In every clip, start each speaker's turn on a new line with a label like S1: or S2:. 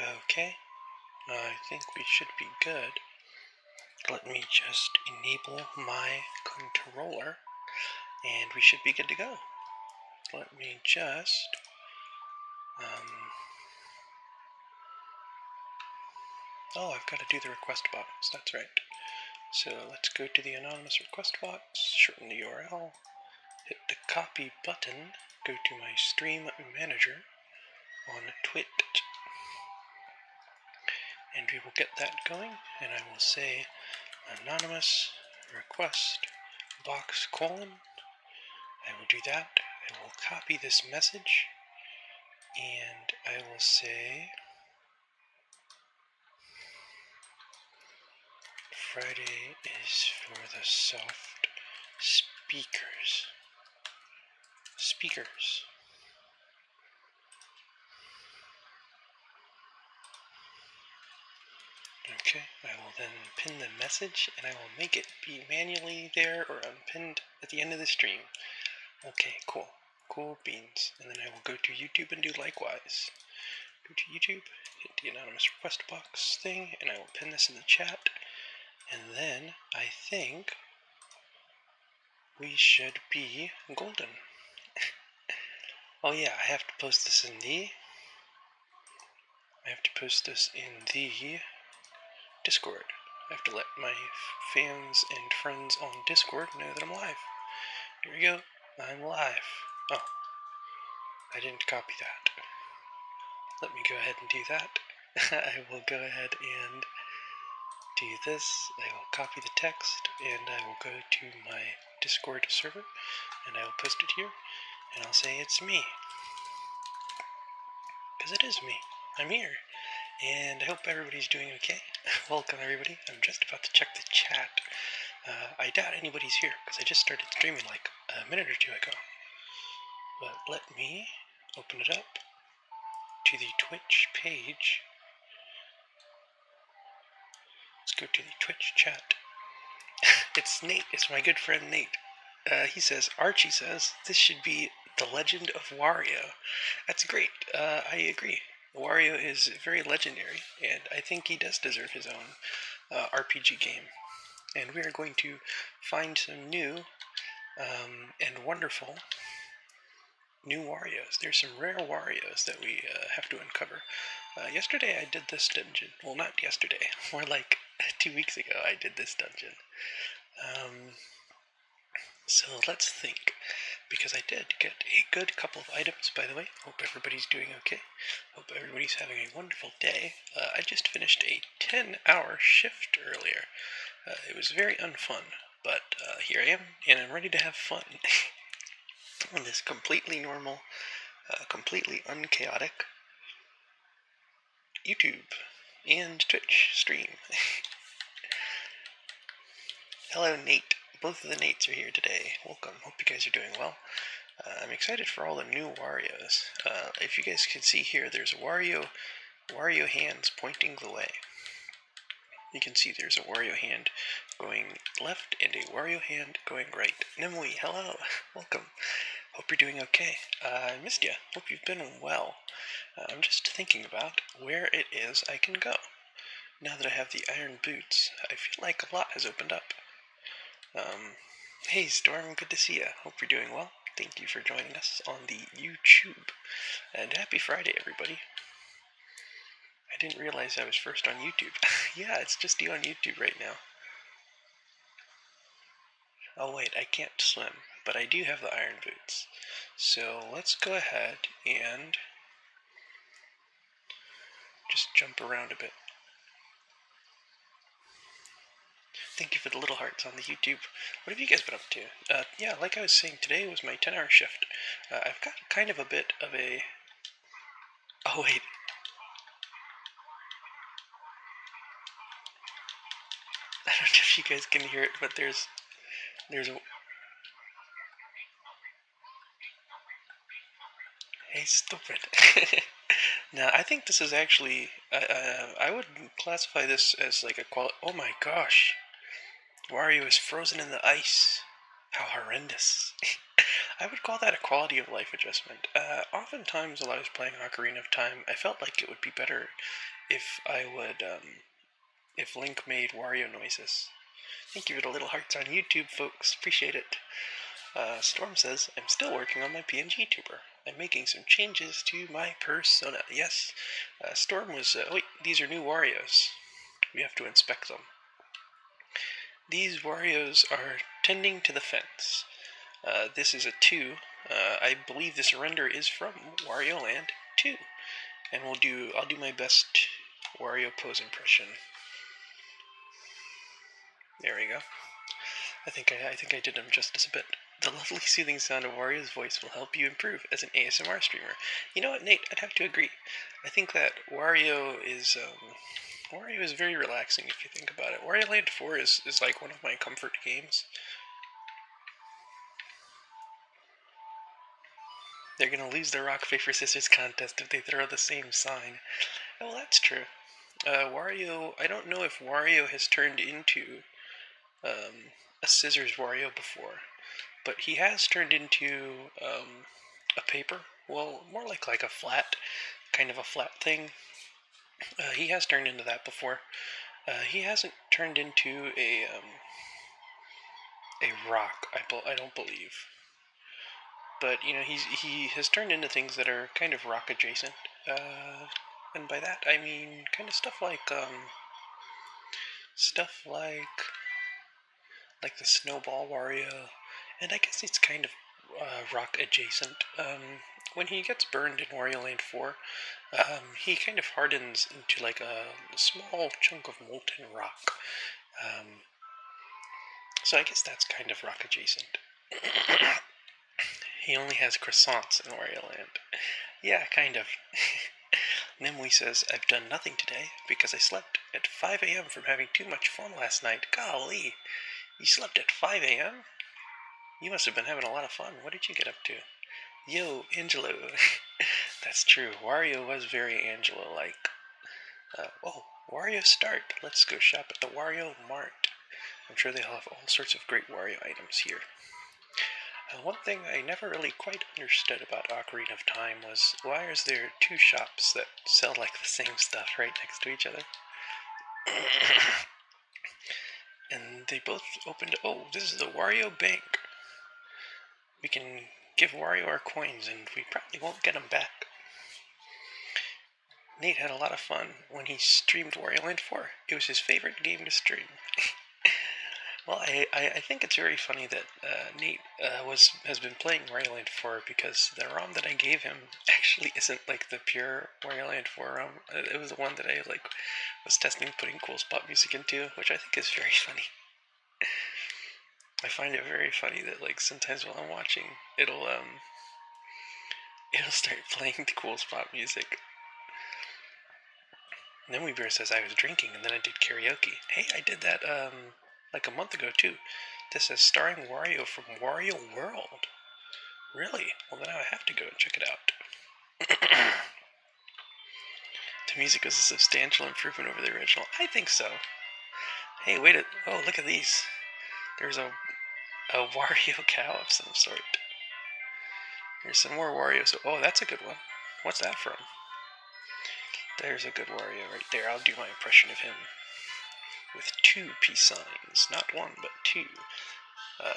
S1: Okay, I think we should be good. Let me just enable my controller, and we should be good to go. Let me just... oh, I've got to do the request box, that's right. So let's go to the anonymous request box, shorten the URL, hit the copy button, go to my stream manager on Twitch, and we will get that going, and I will say anonymous request box colon. I will do that. I will copy this message, and I will say Friday is for the soft speakers. Okay, I will then pin the message, and I will make it be manually there or unpinned at the end of the stream. Okay, cool. Cool beans. And then I will go to YouTube and do likewise. Go to YouTube, hit the anonymous request box thing, and I will pin this in the chat. And then I think we should be golden. Oh yeah, I have to post this in the Discord. I have to let my fans and friends on Discord know that I'm live. Here we go. I'm live. Oh, I didn't copy that. Let me go ahead and do that. I will go ahead and do this. I will copy the text, and I will go to my Discord server, and I will post it here, and I'll say it's me. Because it is me. I'm here. And I hope everybody's doing okay. Welcome everybody. I'm just about to check the chat. I doubt anybody's here because I just started streaming like a minute or two ago. But let me open it up to the Twitch page. Let's go to the Twitch chat. It's Nate. It's my good friend Nate. Archie says, this should be The Legend of Wario. That's great. I agree. Wario is very legendary, and I think he does deserve his own RPG game. And we are going to find some new and wonderful new Warios. There's some rare Warios that we have to uncover. Yesterday I did this dungeon. Well, not yesterday. More like 2 weeks ago I did this dungeon. So let's think, because I did get a good couple of items, by the way. Hope everybody's doing okay. Hope everybody's having a wonderful day. I just finished a 10-hour shift earlier. It was very unfun, but here I am, and I'm ready to have fun. On this completely normal, completely unchaotic YouTube and Twitch stream. Hello, Nate. Both of the Nates are here today. Welcome. Hope you guys are doing well. I'm excited for all the new Warios. If you guys can see here, there's a Wario hands pointing the way. You can see there's a Wario hand going left and a Wario hand going right. Nimue, hello. Welcome. Hope you're doing okay. I missed you. Hope you've been well. I'm just thinking about where it is I can go. Now that I have the iron boots, I feel like a lot has opened up. Hey Storm, good to see you. Hope you're doing well. Thank you for joining us on the YouTube. And happy Friday, everybody. I didn't realize I was first on YouTube. Yeah, it's just you on YouTube right now. Oh wait, I can't swim, but I do have the iron boots. So let's go ahead and just jump around a bit. Thank you for the little hearts on the YouTube. What have you guys been up to? Yeah, like I was saying, today was my 10-hour shift. I've got kind of a bit of a... Oh, wait. I don't know if you guys can hear it, but there's a... Hey, stupid. Now, I think this is actually... I would classify this as like a Oh my gosh. Wario is frozen in the ice. How horrendous. I would call that a quality of life adjustment. Oftentimes while I was playing Ocarina of Time, I felt like it would be better if I would, if Link made Wario noises. Thank you for the little hearts on YouTube, folks. Appreciate it. Storm says, I'm still working on my PNG tuber. I'm making some changes to my persona. Yes, Storm was, wait, these are new Warios. We have to inspect them. These Warios are tending to the fence. This is a 2. I believe this render is from Wario Land 2. And I'll do my best Wario pose impression. There we go. I think I did him justice a bit. The lovely soothing sound of Wario's voice will help you improve as an ASMR streamer. You know what, Nate? I'd have to agree. I think that Wario is very relaxing if you think about it. Wario Land 4 is like one of my comfort games. They're gonna lose the rock, paper, scissors contest if they throw the same sign. Oh, well, that's true. Wario, I don't know if Wario has turned into a scissors Wario before, but he has turned into a paper. Well, more like a flat, kind of a flat thing. He has turned into that before. He hasn't turned into a rock. I don't believe. But you know, he has turned into things that are kind of rock adjacent. And by that I mean kind of stuff like the Snowball Wario, and I guess it's kind of rock adjacent. When he gets burned in Wario Land 4, he kind of hardens into like a small chunk of molten rock. So I guess that's kind of rock adjacent. He only has croissants in Wario Land. Yeah, kind of. Nimue says, I've done nothing today because I slept at 5 a.m. from having too much fun last night. Golly, you slept at 5 a.m.? You must have been having a lot of fun. What did you get up to? Yo, Angelo. That's true. Wario was very Angelo-like. Oh, Wario Start. Let's go shop at the Wario Mart. I'm sure they'll have all sorts of great Wario items here. One thing I never really quite understood about Ocarina of Time was, why is there 2 shops that sell like the same stuff right next to each other? And they both opened. Oh, this is the Wario Bank. We can give Wario our coins, and we probably won't get them back. Nate had a lot of fun when he streamed Wario Land 4. It was his favorite game to stream. Well, I think it's very funny that Nate has been playing Wario Land 4 because the ROM that I gave him actually isn't like the pure Wario Land 4 ROM. It was the one that I was testing putting Cool Spot music into, which I think is very funny. I find it very funny that like sometimes while I'm watching, it'll start playing the Cool Spot music. And then Weebear says I was drinking and then I did karaoke. Hey, I did that like a month ago too. This says starring Wario from Wario World. Really? Well, then I have to go and check it out. The music was a substantial improvement over the original. I think so. Hey, wait a... Oh, look at these. There's a Wario cow of some sort. There's some more Wario. So, oh, that's a good one. What's that from? There's a good Wario right there. I'll do my impression of him. With 2 peace signs. Not 1, but 2.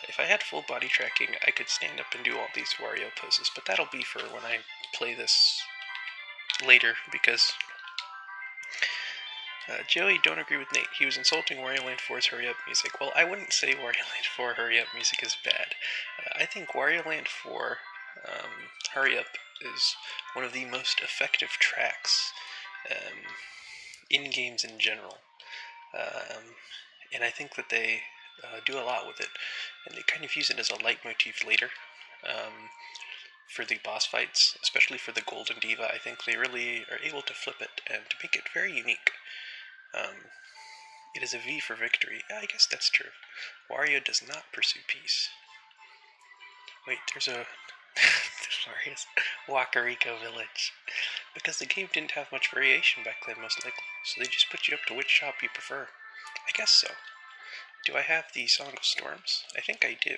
S1: If I had full body tracking, I could stand up and do all these Wario poses, but that'll be for when I play this later, because Joey, don't agree with Nate. He was insulting Wario Land 4's Hurry Up music. Well, I wouldn't say Wario Land 4 Hurry Up music is bad. I think Wario Land 4 Hurry Up is one of the most effective tracks in games in general. And I think that they do a lot with it, and they kind of use it as a leitmotif later for the boss fights, especially for the Golden Diva. I think they really are able to flip it and to make it very unique. It is a V for victory. I guess that's true. Wario does not pursue peace. Wait, there's a Mario's Wakariko Village. Because the game didn't have much variation back then, most likely, so they just put you up to which shop you prefer. I guess so. Do I have the Song of Storms? I think I do.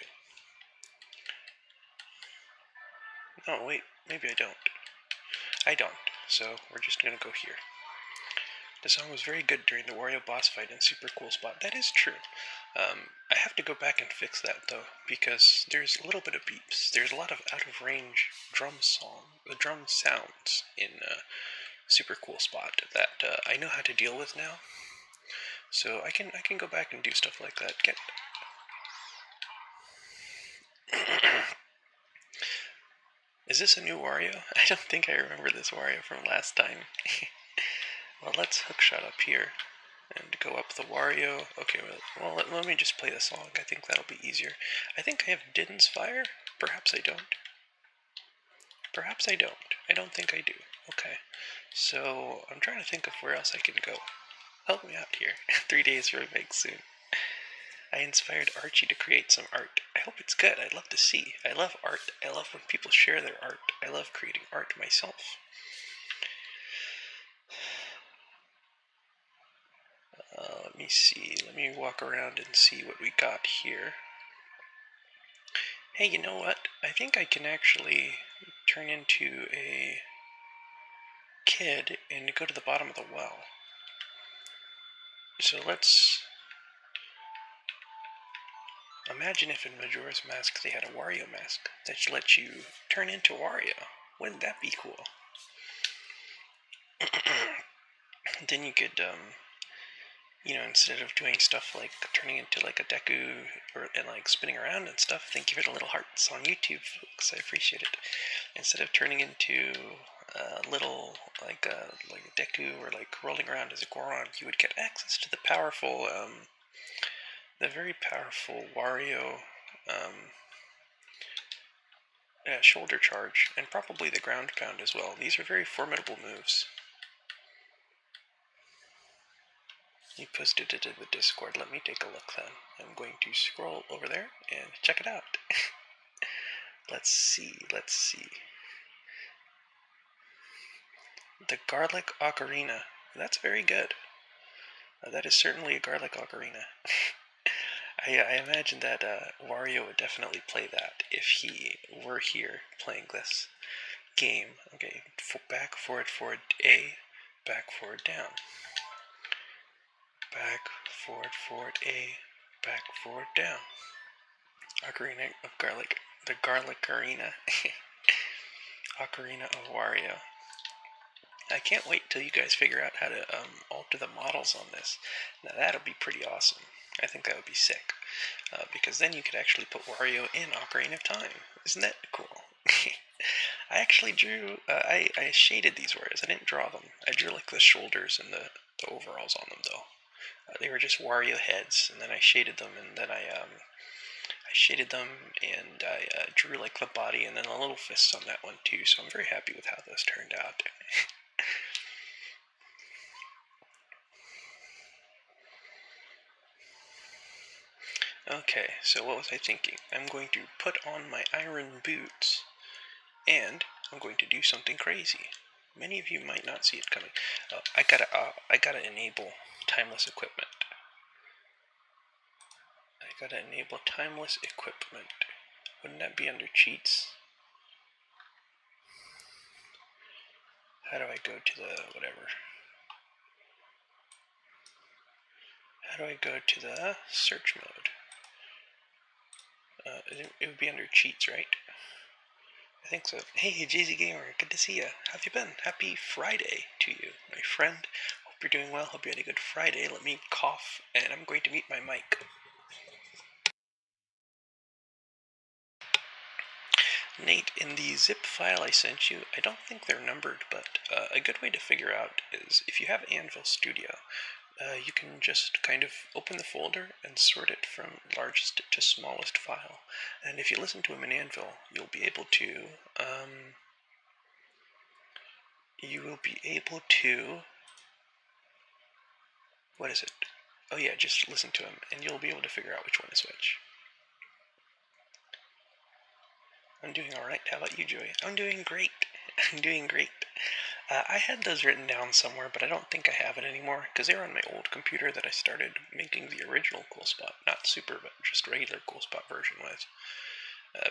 S1: Oh, wait, maybe I don't. I don't, so we're just gonna go here. The song was very good during the Wario boss fight in Super Cool Spot. That is true. I have to go back and fix that though, because there's a little bit of beeps. There's a lot of out of range drum sounds in Super Cool Spot that I know how to deal with now. So I can go back and do stuff like that. Is this a new Wario? I don't think I remember this Wario from last time. Well, let's hookshot up here and go up the Wario. Okay, well let me just play the song. I think that'll be easier. I think I have Din's Fire. Perhaps I don't. Perhaps I don't. I don't think I do. Okay, so I'm trying to think of where else I can go. Help me out here. 3 days remake soon. I inspired Archie to create some art. I hope it's good. I'd love to see. I love art. I love when people share their art. I love creating art myself. Let me see. Let me walk around and see what we got here. Hey, you know what? I think I can actually turn into a kid and go to the bottom of the well. So let's imagine if in Majora's Mask they had a Wario mask that lets you turn into Wario. Wouldn't that be cool? Then you could, instead of doing stuff like turning into like a Deku and like spinning around and stuff, thank you for the little hearts on YouTube, folks. I appreciate it. Instead of turning into little like a Deku or like rolling around as a Goron, you would get access to the very powerful Wario shoulder charge, and probably the ground pound as well. These are very formidable moves. You posted it in the Discord. Let me take a look then. I'm going to scroll over there and check it out. Let's see. The Garlic Ocarina. That's very good. That is certainly a Garlic Ocarina. I imagine that Wario would definitely play that if he were here playing this game. Okay, back, forward, A, back, forward, down. Back, forward, A, back, forward, down. Ocarina of Garlic. The Garlic Arena. Ocarina of Wario. I can't wait till you guys figure out how to alter the models on this. Now that'll be pretty awesome. I think that would be sick. Because then you could actually put Wario in Ocarina of Time. Isn't that cool? I actually drew, I shaded these Warios. I didn't draw them. I drew like the shoulders and the overalls on them though. They were just Wario heads, and then I shaded them, and then I shaded them, and I drew like the body and then a little fist on that one too, so I'm very happy with how those turned out. Okay, so what was I thinking? I'm going to put on my iron boots, and I'm going to do something crazy. Many of you might not see it coming. I gotta enable timeless equipment. I gotta enable timeless equipment. Wouldn't that be under cheats? How do I go to the whatever? How do I go to the search mode? It would be under cheats, right? I think so. Hey, JZ Gamer, good to see you. How have you been? Happy Friday to you, my friend. Hope you're doing well. Hope you had a good Friday. Let me cough, and I'm going to mute my mic. Nate, in the zip file I sent you, I don't think they're numbered, but a good way to figure out is if you have Anvil Studio, you can just kind of open the folder and sort it from largest to smallest file. And if you listen to them in Anvil, you'll be able to, what is it? Oh yeah, just listen to them, and you'll be able to figure out which one is which. I'm doing alright. How about you, Joey? I'm doing great. I'm doing great. I had those written down somewhere, but I don't think I have it anymore, because they were on my old computer that I started making the original Cool Spot. Not Super, but just regular Cool Spot version was.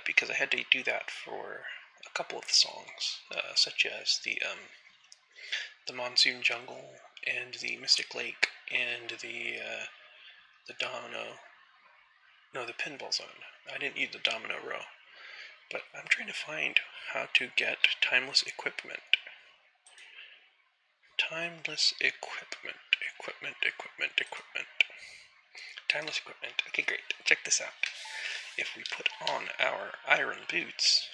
S1: Because I had to do that for a couple of the songs, such as the the Monsoon Jungle and the Mystic Lake and the Pinball Zone. I didn't use the Domino Row, but I'm trying to find how to get timeless equipment. Timeless equipment. Timeless equipment. Okay, great. Check this out. If we put on our iron boots,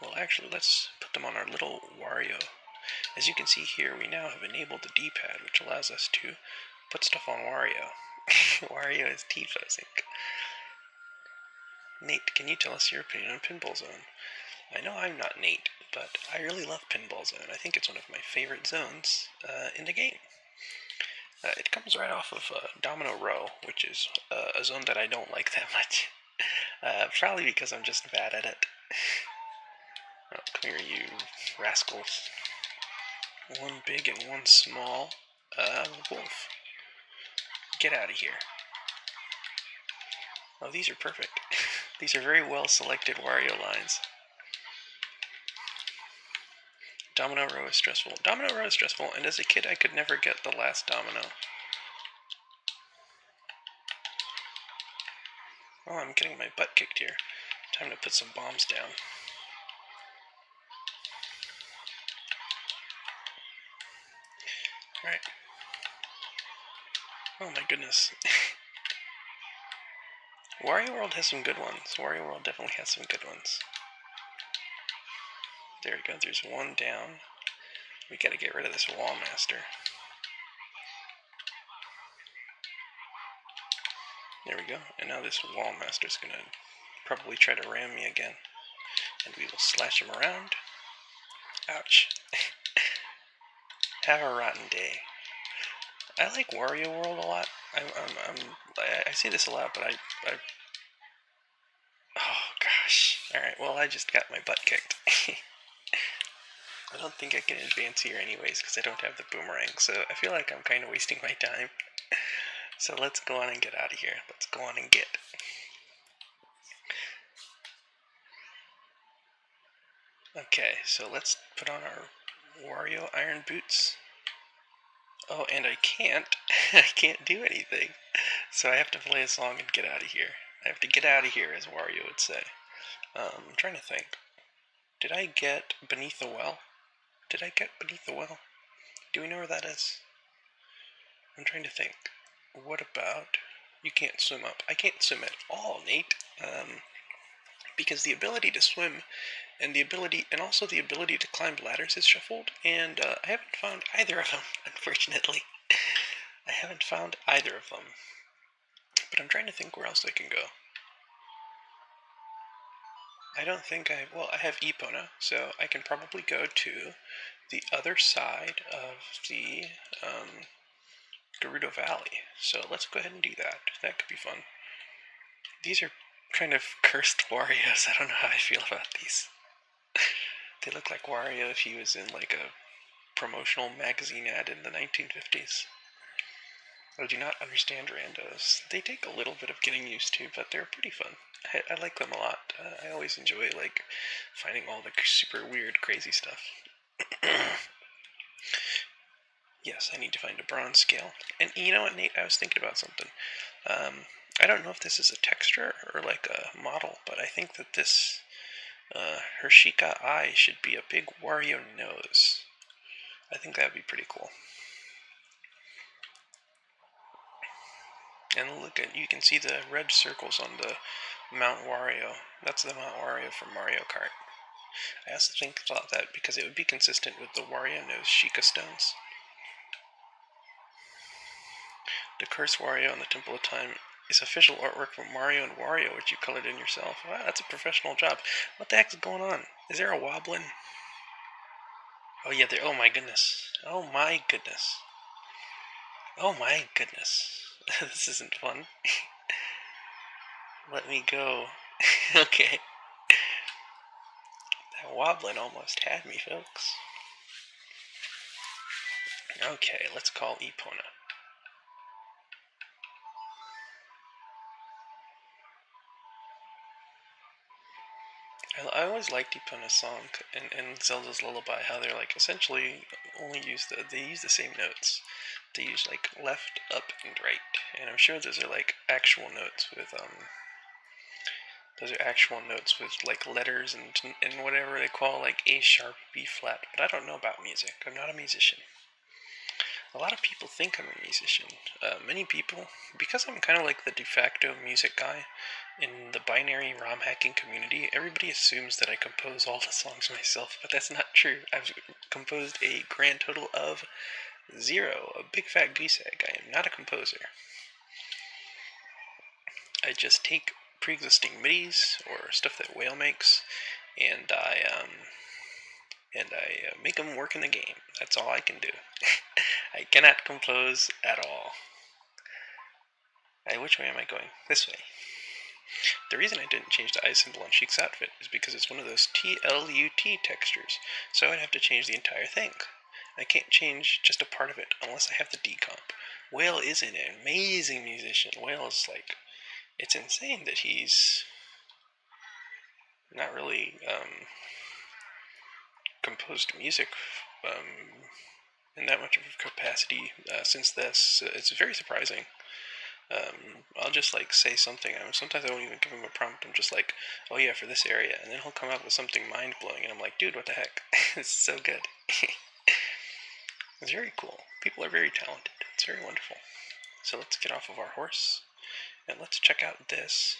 S1: well, actually, let's put them on our little Wario. As you can see here, we now have enabled the D-pad, which allows us to put stuff on Wario. Wario is T-posing. Nate, can you tell us your opinion on Pinball Zone? I know I'm not Nate, but I really love Pinball Zone. I think it's one of my favorite zones in the game. It comes right off of Domino Row, which is a zone that I don't like that much. Probably because I'm just bad at it. Oh, come here, you rascals. One big and one small. Wolf. Get out of here. Oh, these are perfect. These are very well selected Wario lines. Domino Row is stressful. Domino Row is stressful, and as a kid I could never get the last domino. Oh, I'm getting my butt kicked here. Time to put some bombs down. Alright. Oh my goodness. Wario World has some good ones. Wario World definitely has some good ones. There we go, there's one down. We gotta get rid of this Wall Master. There we go, and now this Wall Master's gonna probably try to ram me again. And we will slash him around. Ouch. Have a rotten day. I like Wario World a lot. I see this a lot, but oh gosh. Alright, well I just got my butt kicked. I don't think I can advance here anyways, because I don't have the boomerang, so I feel like I'm kind of wasting my time. So let's go on and get out of here. Let's go on and get. Okay, so let's put on our Wario iron boots. Oh, and I can't. I can't do anything. So I have to play a song and get out of here. I have to get out of here, as Wario would say. I'm trying to think. Did I get Beneath the Well? Did I get Beneath the Well? Do we know where that is? I'm trying to think. What about... You can't swim up. I can't swim at all, Nate. Because the ability to swim and also the ability to climb ladders is shuffled, and I haven't found either of them, unfortunately. I haven't found either of them. But I'm trying to think where else I can go. I don't think I have Epona, so I can probably go to the other side of the Gerudo Valley. So let's go ahead and do that. That could be fun. These are kind of cursed Warios. I don't know how I feel about these. They look like Wario if he was in like a promotional magazine ad in the 1950s. I do not understand randos. They take a little bit of getting used to, but they're pretty fun. I like them a lot. I always enjoy like finding all the super weird, crazy stuff. Yes, I need to find a bronze scale. And you know what, Nate? I was thinking about something. I don't know if this is a texture or like a model, but I think that this Hershika eye should be a big Wario nose. I think that would be pretty cool. And look at, you can see the red circles on the Mount Wario. That's the Mount Wario from Mario Kart. I also thought that because it would be consistent with the Wario nose Sheikah stones. The Cursed Wario in the Temple of Time is official artwork from Mario and Wario, which you colored in yourself. Wow, that's a professional job. What the heck is going on? Is there a wobbling? Oh yeah, there. Oh my goodness. Oh my goodness. Oh my goodness. This isn't fun. Let me go. Okay. That wobbling almost had me, folks. Okay, let's call Epona. I always liked Epona's song and Zelda's Lullaby, how they're like essentially only they use the same notes. They use like left, up, and right, and I'm sure those are like actual notes with like letters and whatever they call like A sharp, B flat. But I don't know about music. I'm not a musician. A lot of people think I'm a musician. Many people, because I'm kind of like the de facto music guy in the binary ROM hacking community, everybody assumes that I compose all the songs myself, but that's not true. I've composed a grand total of 0, a big fat goose egg. I am not a composer. I just take pre-existing MIDIs or stuff that Whale makes, and I make them work in the game. That's all I can do. I cannot compose at all. Which way am I going? This way. The reason I didn't change the eye symbol on Sheik's outfit is because it's one of those TLUT textures, so I'd have to change the entire thing. I can't change just a part of it unless I have the decomp. Whale is an amazing musician. Whale is like, it's insane that he's not really composed music in that much of a capacity since this. It's very surprising. I'll just like say something. Sometimes I won't even give him a prompt. I'm just like, oh yeah, for this area, and then he'll come up with something mind blowing, and I'm like, dude, what the heck? It's so good. It's very cool. People are very talented. It's very wonderful. So let's get off of our horse and let's check out this.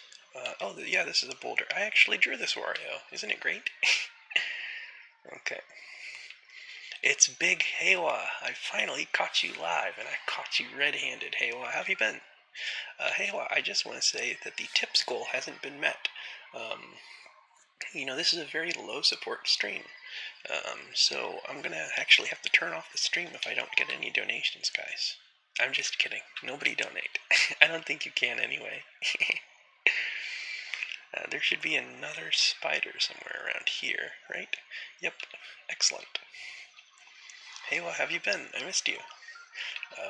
S1: Yeah, this is a boulder. I actually drew this Wario. Isn't it great? Okay. It's Big Heiwa. I finally caught you live, and I caught you red-handed. Heiwa, how have you been? Heiwa, I just want to say that the tips goal hasn't been met. This is a very low support stream. So I'm gonna actually have to turn off the stream if I don't get any donations, guys. I'm just kidding. Nobody donate. I don't think you can anyway. There should be another spider somewhere around here, right? Yep. Excellent. Hey, what have you been? I missed you.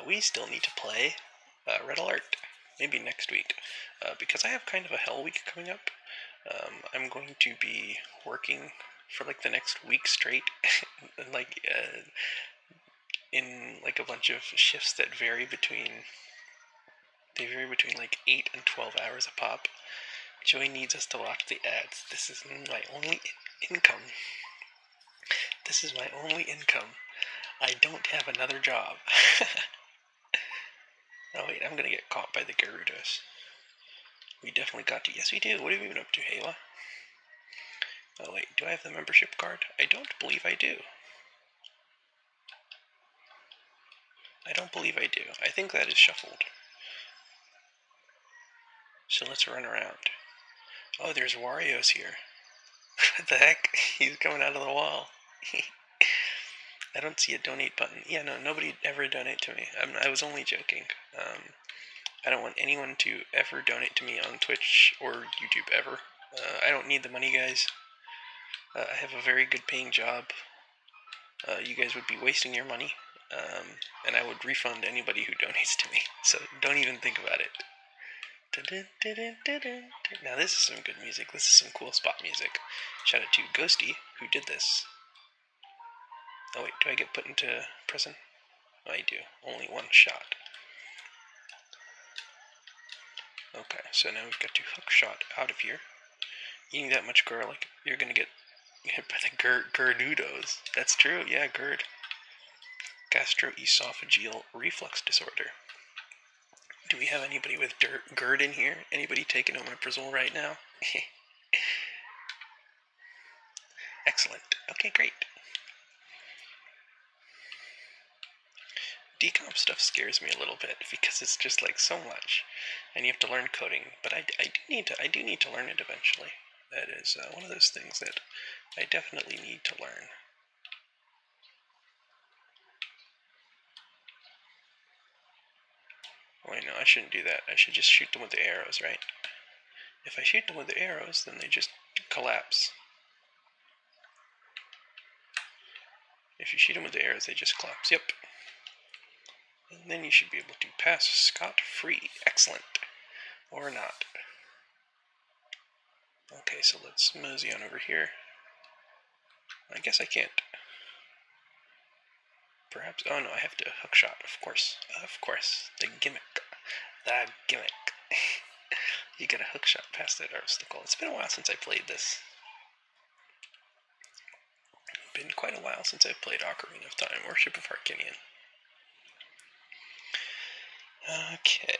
S1: We still need to play Red Alert. Maybe next week. Because I have kind of a hell week coming up. I'm going to be working for like the next week straight. like in like a bunch of shifts that vary between like 8 and 12 hours a pop. Joey needs us to watch the ads. This is my only income. This is my only income. I don't have another job. Oh wait, I'm gonna get caught by the Gerudos. We definitely got to. Yes, we do. What have you been up to, Hayla? Oh wait, do I have the membership card? I don't believe I do. I don't believe I do. I think that is shuffled. So let's run around. Oh, there's Wario's here. What the heck? He's coming out of the wall. I don't see a donate button. Yeah, no, nobody ever donate to me. I was only joking. I don't want anyone to ever donate to me on Twitch or YouTube ever. I don't need the money, guys. I have a very good paying job. You guys would be wasting your money. And I would refund anybody who donates to me. So don't even think about it. Now this is some good music. This is some cool spot music. Shout out to Ghosty, who did this. Oh wait, do I get put into prison? Oh, I do. Only one shot. Okay, so now we've got to hook shot out of here. Eating that much garlic, you're gonna get hit by the Gerudos. That's true, yeah, GERD. Gastroesophageal reflux disorder. Do we have anybody with GERD in here? Anybody taking omeprazole right now? Excellent. Okay, great. Decomp stuff scares me a little bit because it's just like so much, and you have to learn coding. But I do need to learn it eventually. That is one of those things that I definitely need to learn. Wait, no, I shouldn't do that. I should just shoot them with the arrows, right? If I shoot them with the arrows, then they just collapse. If you shoot them with the arrows, they just collapse. Yep. And then you should be able to pass scot-free. Excellent. Or not. Okay, so let's mosey on over here. I guess I can't. Perhaps. Oh no, I have to hook shot. Of course. Of course. The gimmick. The gimmick. You get a hook shot past that obstacle. It's been a while since I played this. Been quite a while since I've played Ocarina of Time or Ship of Harkinian. Okay.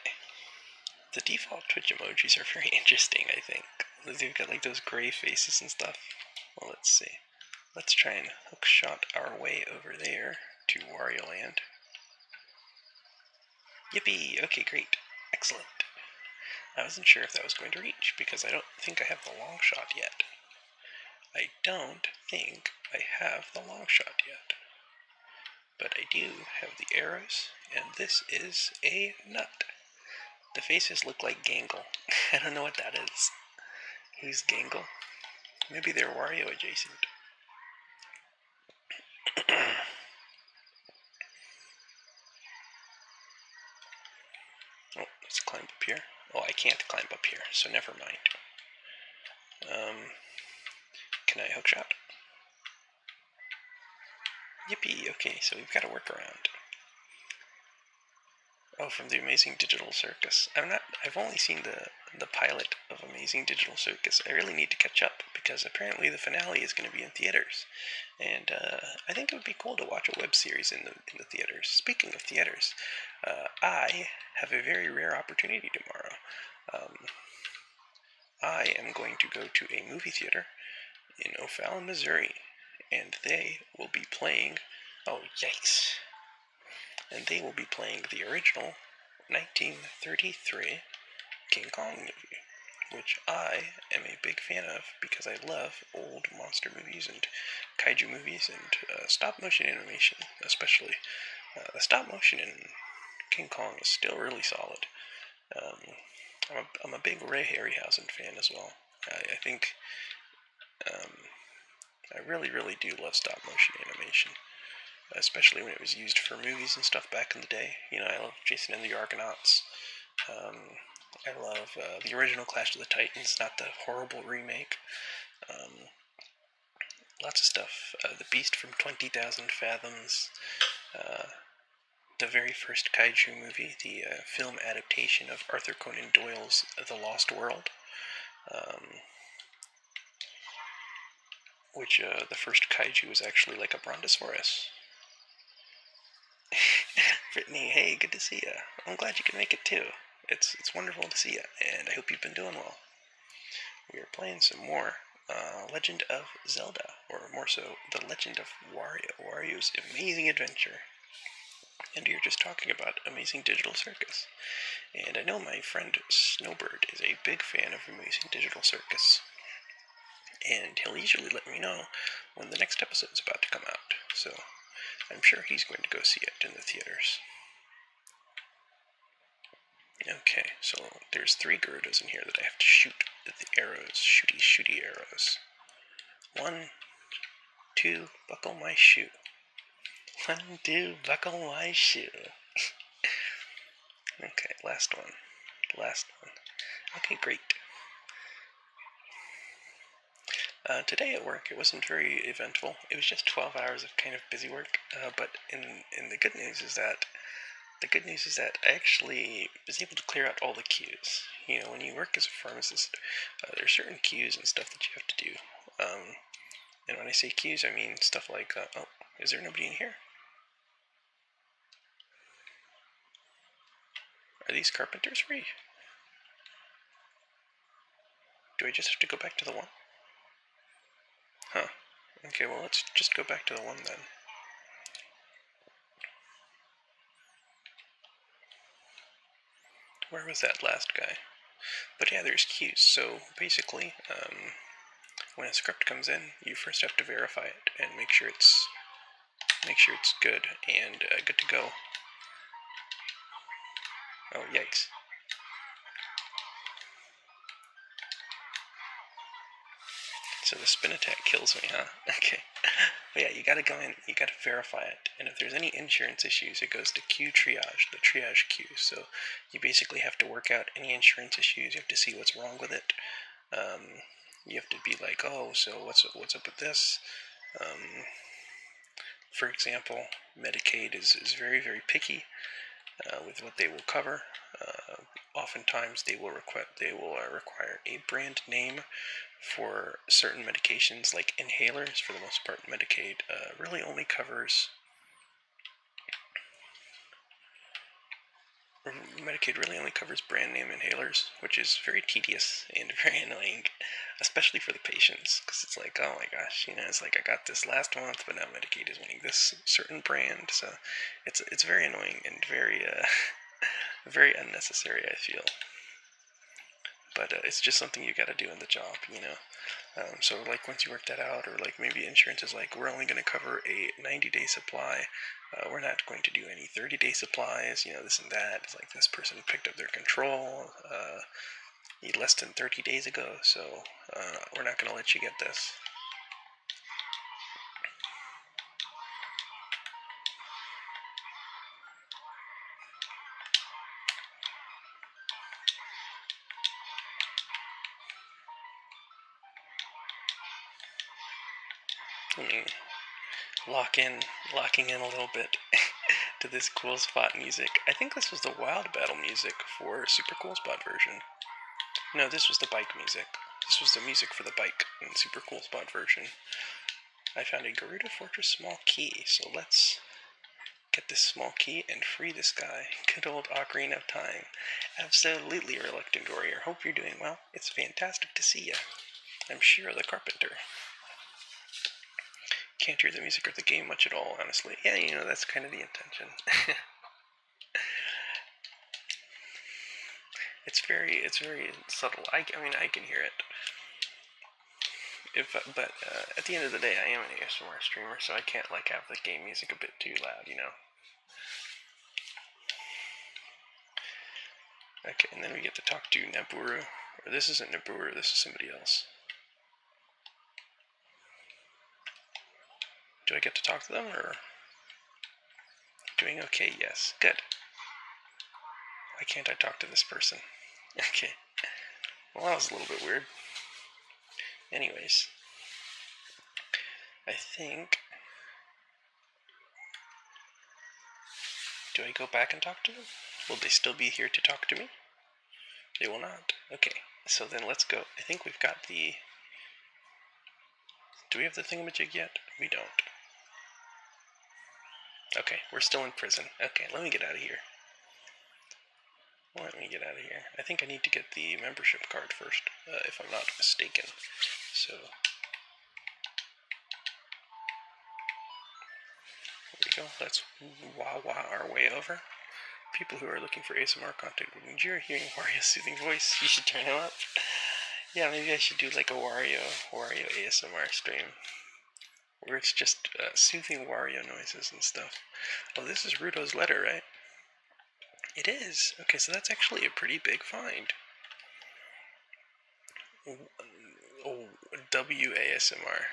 S1: The default Twitch emojis are very interesting, I think. They've got like those gray faces and stuff. Well, let's see. Let's try and hook shot our way over there to Wario Land. Yippee! Okay, great. Excellent. I wasn't sure if that was going to reach because I don't think I have the long shot yet. I don't think I have the long shot yet. But I do have the arrows, and this is a nut. The faces look like Gangle. I don't know what that is. Who's Gangle? Maybe they're Wario adjacent. Oh, let's climb up here. Oh, I can't climb up here, so never mind. Can I hook shot? Yippee! Okay, so we've got a workaround. Oh, from the Amazing Digital Circus. I've only seen the pilot of Amazing Digital Circus. I really need to catch up because apparently the finale is going to be in theaters, and I think it would be cool to watch a web series in the theaters. Speaking of theaters, I have a very rare opportunity tomorrow. I am going to go to a movie theater in O'Fallon, Missouri, and they will be playing. Oh, yikes! And they will be playing the original 1933 King Kong movie, which I am a big fan of because I love old monster movies and kaiju movies and stop motion animation, especially. The stop motion in King Kong is still really solid. I'm a big Ray Harryhausen fan as well. I think I really do love stop motion animation, especially when it was used for movies and stuff back in the day. You know, I love Jason and the Argonauts. I love the original Clash of the Titans, not the horrible remake. Lots of stuff. The Beast from 20,000 Fathoms. The very first kaiju movie, the film adaptation of Arthur Conan Doyle's The Lost World. Which the first kaiju was actually like a brontosaurus. Brittany, hey, good to see you. I'm glad you can make it too. It's wonderful to see you, and I hope you've been doing well. We are playing some more Legend of Zelda, or more so, The Legend of Wario, Wario's Amazing Adventure. And you're just talking about Amazing Digital Circus. And I know my friend Snowbird is a big fan of Amazing Digital Circus. And he'll usually let me know when the next episode is about to come out. So I'm sure he's going to go see it in the theaters. Okay, so there's 3 Gerudos in here that I have to shoot the arrows. Shooty arrows. 1, 2, buckle my shoe. 1, 2, buckle my shoe. Okay, last one. Okay, great. Today at work, it wasn't very eventful. It was just 12 hours of kind of busy work. But the good news is that I actually was able to clear out all the queues. You know, when you work as a pharmacist, there are certain queues and stuff that you have to do. And when I say queues, I mean stuff like, oh, is there nobody in here? Are these carpenters free? Do I just have to go back to the one? Huh. Okay, well, let's just go back to the one then. Where was that last guy? But yeah, there's queues. So basically, when a script comes in, you first have to verify it and make sure it's good and good to go. Oh, yikes. So the spin attack kills me, huh? Okay. But yeah, you gotta go in, you gotta verify it, and if there's any insurance issues, it goes to queue triage, the triage queue. So you basically have to work out any insurance issues, you have to see what's wrong with it. You have to be like, oh, so what's up with this? For example, Medicaid is very, very picky with what they will cover. Oftentimes, they will require a brand name for certain medications, like inhalers. For the most part, Medicaid really only covers brand name inhalers, which is very tedious and very annoying, especially for the patients, because it's like, oh my gosh, it's like I got this last month, but now Medicaid is wanting this certain brand, so it's very annoying and very very unnecessary, I feel. But it's just something you got to do in the job. So like once you work that out, or like maybe insurance is like, we're only going to cover a 90-day supply. We're not going to do any 30-day supplies. This and that. It's like this person picked up their control less than 30 days ago, so we're not going to let you get this. Let me locking in a little bit to this Cool Spot music. I think this was the Wild Battle music for Super Cool Spot version. No, this was the bike music. This was the music for the bike in Super Cool Spot version. I found a Garuda Fortress small key, so let's get this small key and free this guy. Good old Ocarina of Time. Absolutely, Reluctant Warrior. Hope you're doing well. It's fantastic to see you. I'm Shiro the Carpenter. Can't hear the music or the game much at all, honestly. Yeah, that's kind of the intention. It's very subtle. I mean, I can hear it. But at the end of the day, I am an ASMR streamer, so I can't like have the game music a bit too loud, Okay, and then we get to talk to Naburu. Or this isn't Naburu, this is somebody else. Do I get to talk to them, or? Doing okay, yes. Good. Why can't I talk to this person? Okay. Well, that was a little bit weird. Anyways. I think... Do I go back and talk to them? Will they still be here to talk to me? They will not. Okay, so then let's go. I think we've got the... Do we have the thingamajig yet? We don't. Okay, we're still in prison. Okay, let me get out of here. I think I need to get the membership card first, if I'm not mistaken. So... There we go. Let's wah-wah our way over. People who are looking for ASMR content, when you're hearing Wario's soothing voice, you should turn him up. Yeah, maybe I should do like a Wario ASMR stream, where it's just soothing Wario noises and stuff. Oh, this is Ruto's letter, right? It is. Okay, so that's actually a pretty big find. Oh, WASMR.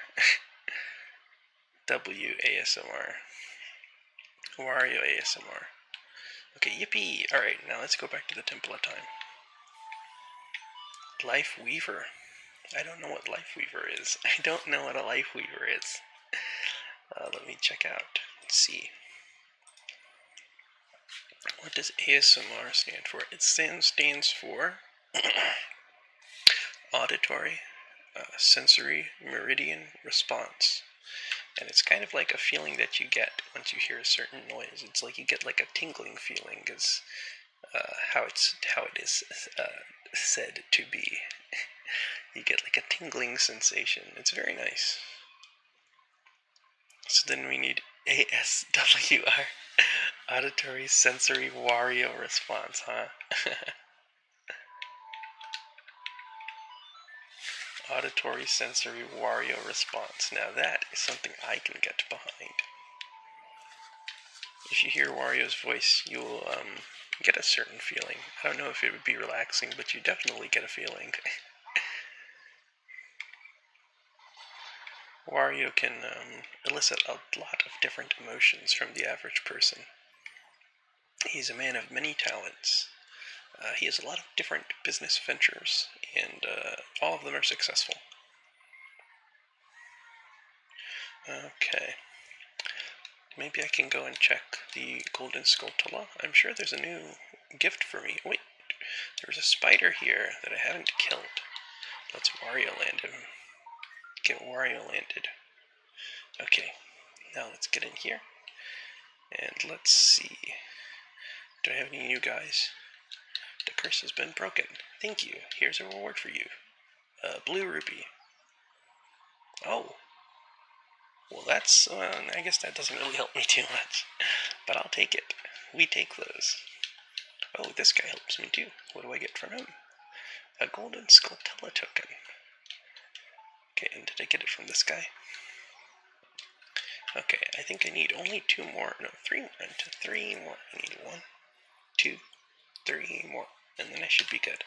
S1: WASMR. Wario ASMR. Okay, yippee! Alright, now let's go back to the Temple of Time. Life Weaver. I don't know what Life Weaver is. I don't know what a Life Weaver is. Let me check out. Let's see. What does ASMR stand for? It stands for Auditory Sensory Meridian Response. And it's kind of like a feeling that you get once you hear a certain noise. It's like you get like a tingling feeling, is how it is said to be. You get like a tingling sensation. It's very nice. So then we need ASWR, Auditory Sensory Wario Response, huh? Auditory Sensory Wario Response. Now that is something I can get behind. If you hear Wario's voice, you'll get a certain feeling. I don't know if it would be relaxing, but you definitely get a feeling. Wario can elicit a lot of different emotions from the average person. He's a man of many talents. He has a lot of different business ventures, and all of them are successful. Okay. Maybe I can go and check the Golden Skulltula. I'm sure there's a new gift for me. Wait, there's a spider here that I haven't killed. Let's Wario Land him. Get Wario landed. Okay, now let's get in here. And let's see. Do I have any new guys? The curse has been broken. Thank you. Here's a reward for you. Blue rupee. Oh. Well, that's... I guess that doesn't really help me too much. But I'll take it. We take those. Oh, this guy helps me too. What do I get from him? A Golden Skulltula token. Okay, and did I get it from this guy? Okay, I think I need only 2 more. No, 3 more. Three more. I need 1, 2, 3 more. And then I should be good.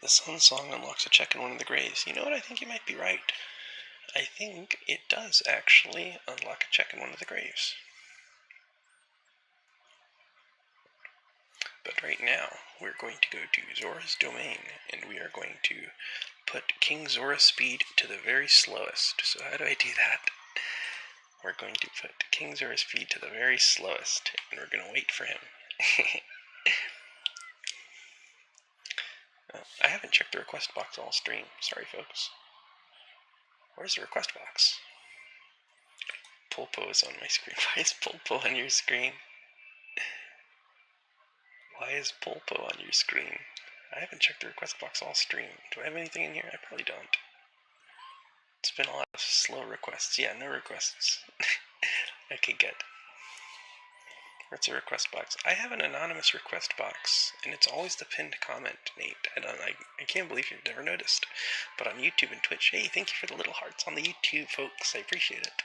S1: The Sun Song unlocks a check in one of the graves. You know what? I think you might be right. I think it does actually unlock a check in one of the graves. But right now, we're going to go to Zora's Domain, and we are going to put King Zora's speed to the very slowest. So how do I do that? We're going to put King Zora's speed to the very slowest, and we're going to wait for him. I haven't checked the request box all stream. Sorry, folks. Where's the request box? Pulpo is on my screen. Why is Pulpo on your screen? Why is Pulpo on your screen? I haven't checked the request box all stream. Do I have anything in here? I probably don't. It's been a lot of slow requests. Yeah, no requests. Okay, good. Where's the request box? I have an anonymous request box, and it's always the pinned comment, Nate. I can't believe you've never noticed. But on YouTube and Twitch, hey, thank you for the little hearts on the YouTube, folks. I appreciate it.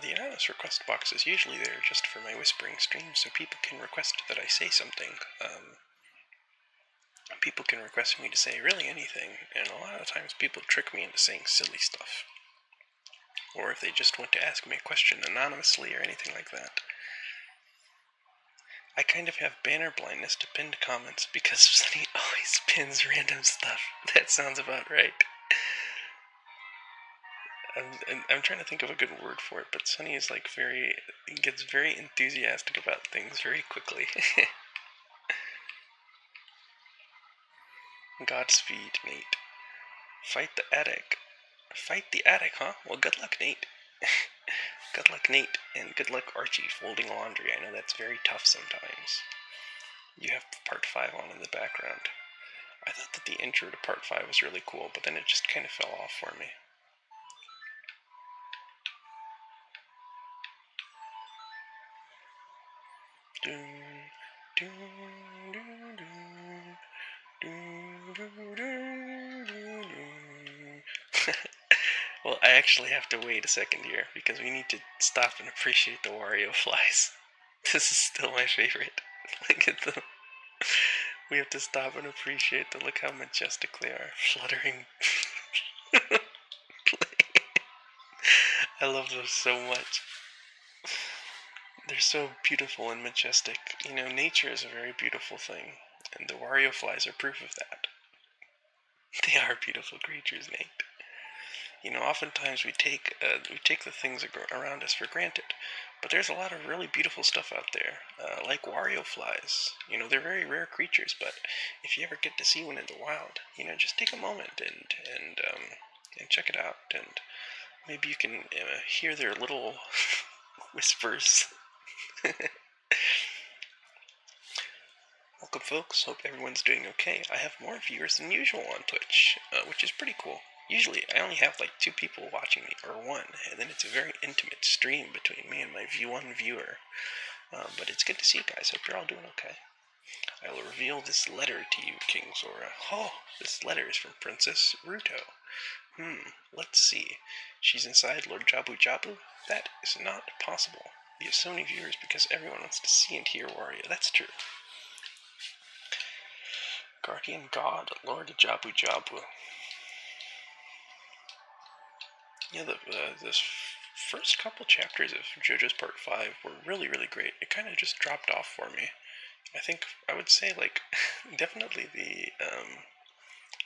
S1: The anonymous request box is usually there just for my whispering stream, so people can request that I say something. People can request me to say really anything, and a lot of times people trick me into saying silly stuff. Or if they just want to ask me a question anonymously or anything like that. I kind of have banner blindness to pinned comments because Sunny always pins random stuff. That sounds about right. I'm trying to think of a good word for it, but Sunny is like gets very enthusiastic about things very quickly. Godspeed, Nate. Fight the attic. Fight the attic, huh? Well, good luck, Nate. Good luck, Nate, and good luck, Archie, folding laundry. I know that's very tough sometimes. You have part 5 on in the background. I thought that the intro to part 5 was really cool, but then it just kind of fell off for me. Well, I actually have to wait a second here, because we need to stop and appreciate the Wario flies. This is still my favorite. Look at them. We have to stop and appreciate them. Look how majestic they are, fluttering. I love those so much. They're so beautiful and majestic. You know, nature is a very beautiful thing, and the Wario flies are proof of that. They are beautiful creatures, Nate. You know, oftentimes we take the things around us for granted, but there's a lot of really beautiful stuff out there, like Wario flies. You know, they're very rare creatures, but if you ever get to see one in the wild, you know, just take a moment and check it out, and maybe you can hear their little whispers. Welcome, folks. Hope everyone's doing okay. I have more viewers than usual on Twitch, which is pretty cool. Usually, I only have like 2 people watching me, or 1, and then it's a very intimate stream between me and my one viewer. But it's good to see you guys. Hope you're all doing okay. I will reveal this letter to you, King Zora. Oh, this letter is from Princess Ruto. Let's see. She's inside Lord Jabu Jabu? That is not possible. We have so many viewers because everyone wants to see and hear Wario. That's true. Guardian God, Lord Jabu Jabu. Yeah, the first couple chapters of JoJo's Part 5 were really, really great. It kind of just dropped off for me. I think I would say, like, definitely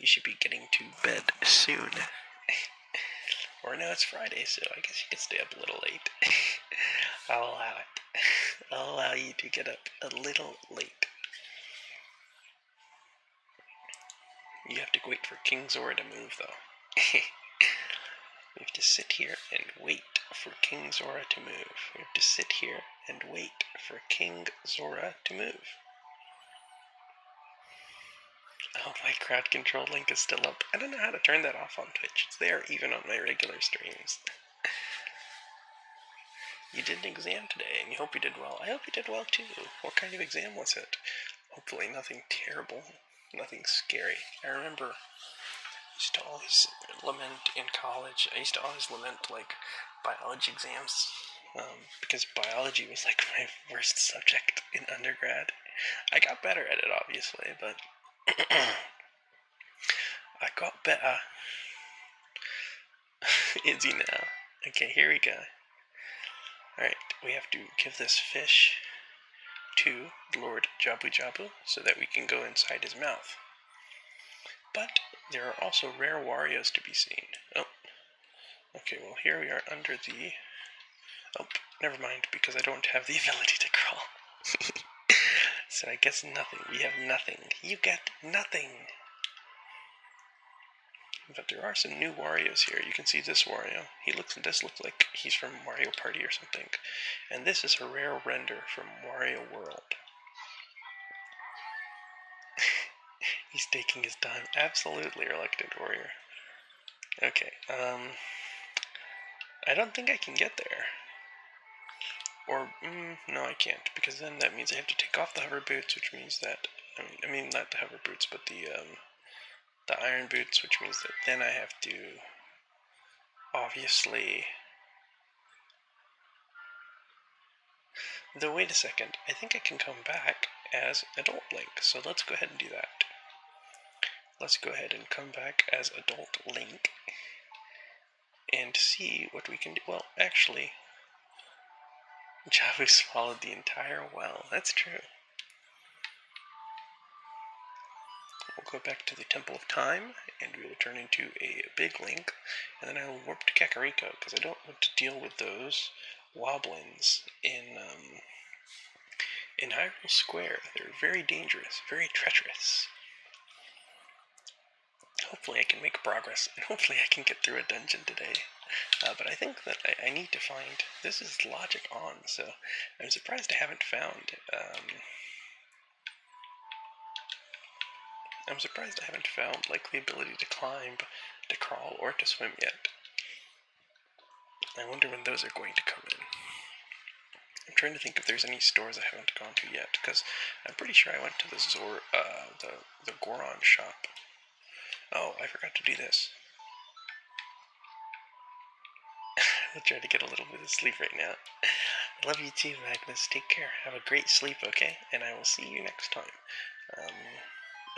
S1: You should be getting to bed soon. Or no, it's Friday, so I guess you can stay up a little late. I'll allow it. I'll allow you to get up a little late. You have to wait for King Zora to move, though. We have to sit here and wait for King Zora to move. We have to sit here and wait for King Zora to move. Oh, my crowd control link is still up. I don't know how to turn that off on Twitch. It's there even on my regular streams. You did an exam today, and you hope you did well. I hope you did well, too. What kind of exam was it? Hopefully nothing terrible. Nothing scary. I remember I used to always lament in college. I used to always lament, like, biology exams. Because biology was, like, my worst subject in undergrad. I got better at it, obviously, but I got better. Izzy now. Okay, here we go. Alright, we have to give this fish to Lord Jabu Jabu so that we can go inside his mouth. But there are also rare Warios to be seen. Oh. Okay, well here we are under the... Oh, never mind, because I don't have the ability to crawl. So I guess nothing. We have nothing. You get nothing! But there are some new Warios here. You can see this Wario. Does look like he's from Mario Party or something. And this is a rare render from Wario World. He's taking his time. Absolutely, Reluctant Warrior. Okay, I don't think I can get there. Or, no I can't, because then that means I have to take off the hover boots, which means that, I mean not the hover boots, but the iron boots, which means that then I have to, obviously... Though, wait a second, I think I can come back as Adult Link, so let's go ahead and do that. Let's go ahead and come back as Adult Link and see what we can do. Well, actually, Jabu swallowed the entire well. That's true. We'll go back to the Temple of Time, and we will turn into a big Link, and then I will warp to Kakariko, because I don't want to deal with those Woblins in Hyrule Square. They're very dangerous, very treacherous. Hopefully I can make progress, and hopefully I can get through a dungeon today. But I think that I need to find... This is logic on, so I'm surprised I haven't found... like, the ability to climb, to crawl, or to swim yet. I wonder when those are going to come in. I'm trying to think if there's any stores I haven't gone to yet, because I'm pretty sure I went to the Goron shop. Oh, I forgot to do this. I'll try to get a little bit of sleep right now. I love you too, Magnus. Take care. Have a great sleep, okay? And I will see you next time.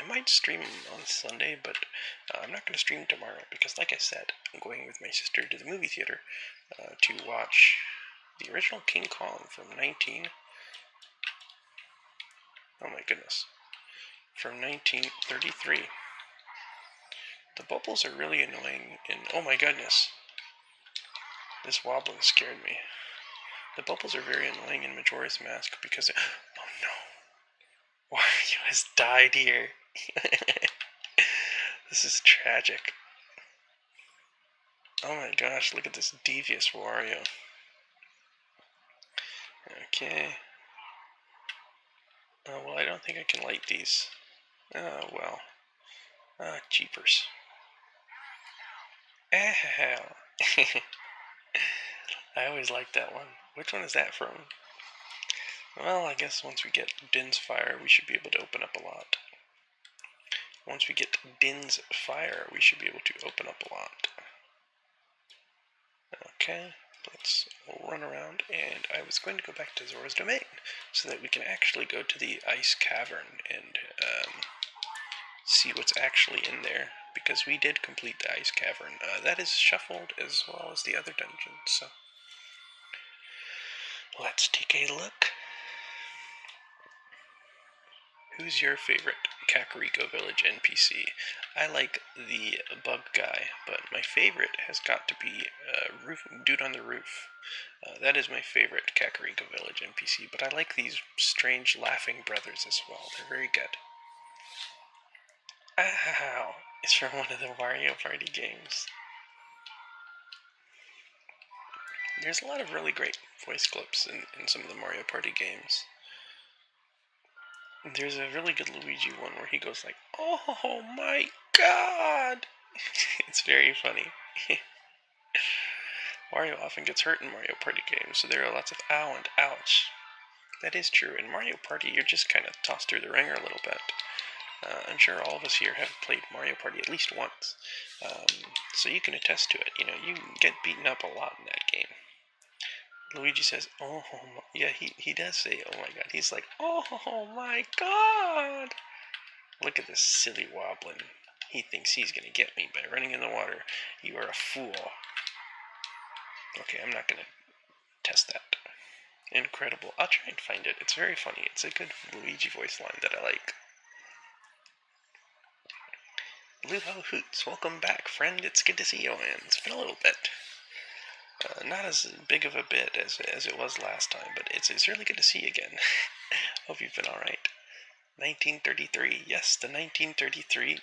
S1: I might stream on Sunday, but I'm not going to stream tomorrow because, like I said, I'm going with my sister to the movie theater to watch the original King Kong from 1933. The bubbles are really annoying oh my goodness. This wobbling scared me. The bubbles are very annoying in Majora's Mask because oh no. Wario has died here. This is tragic. Oh my gosh, look at this devious Wario. Okay. Oh, well, I don't think I can light these. Oh, well. Jeepers. Ow. I always liked that one. Which one is that from? Well, I guess once we get Din's Fire, we should be able to open up a lot. Once we get Din's Fire, we should be able to open up a lot. Okay, let's run around, and I was going to go back to Zora's Domain, so that we can actually go to the Ice Cavern and see what's actually in there, because we did complete the Ice Cavern. That is shuffled as well as the other dungeons, so let's take a look. Who's your favorite Kakariko Village NPC? I like the bug guy, but my favorite has got to be Dude on the Roof. That is my favorite Kakariko Village NPC, but I like these strange laughing brothers as well. They're very good. Ow! It's from one of the Mario Party games. There's a lot of really great voice clips in some of the Mario Party games. There's a really good Luigi one where he goes like, "Oh my god!" It's very funny. Mario often gets hurt in Mario Party games, so there are lots of ow and ouch. That is true. In Mario Party, you're just kind of tossed through the ringer a little bit. I'm sure all of us here have played Mario Party at least once, so you can attest to it. You know, you get beaten up a lot in that game. Luigi says, "Oh my," yeah, he does say, "Oh my god." He's like, "Oh my god!" Look at this silly wobbling. He thinks he's gonna get me by running in the water. You are a fool. Okay, I'm not gonna test that. Incredible. I'll try and find it. It's very funny. It's a good Luigi voice line that I like. Luho Hoots, welcome back, friend. It's good to see you, man. It's been a little bit. Not as big of a bit as it was last time, but it's really good to see you again. Hope you've been alright. 1933. Yes, the 1933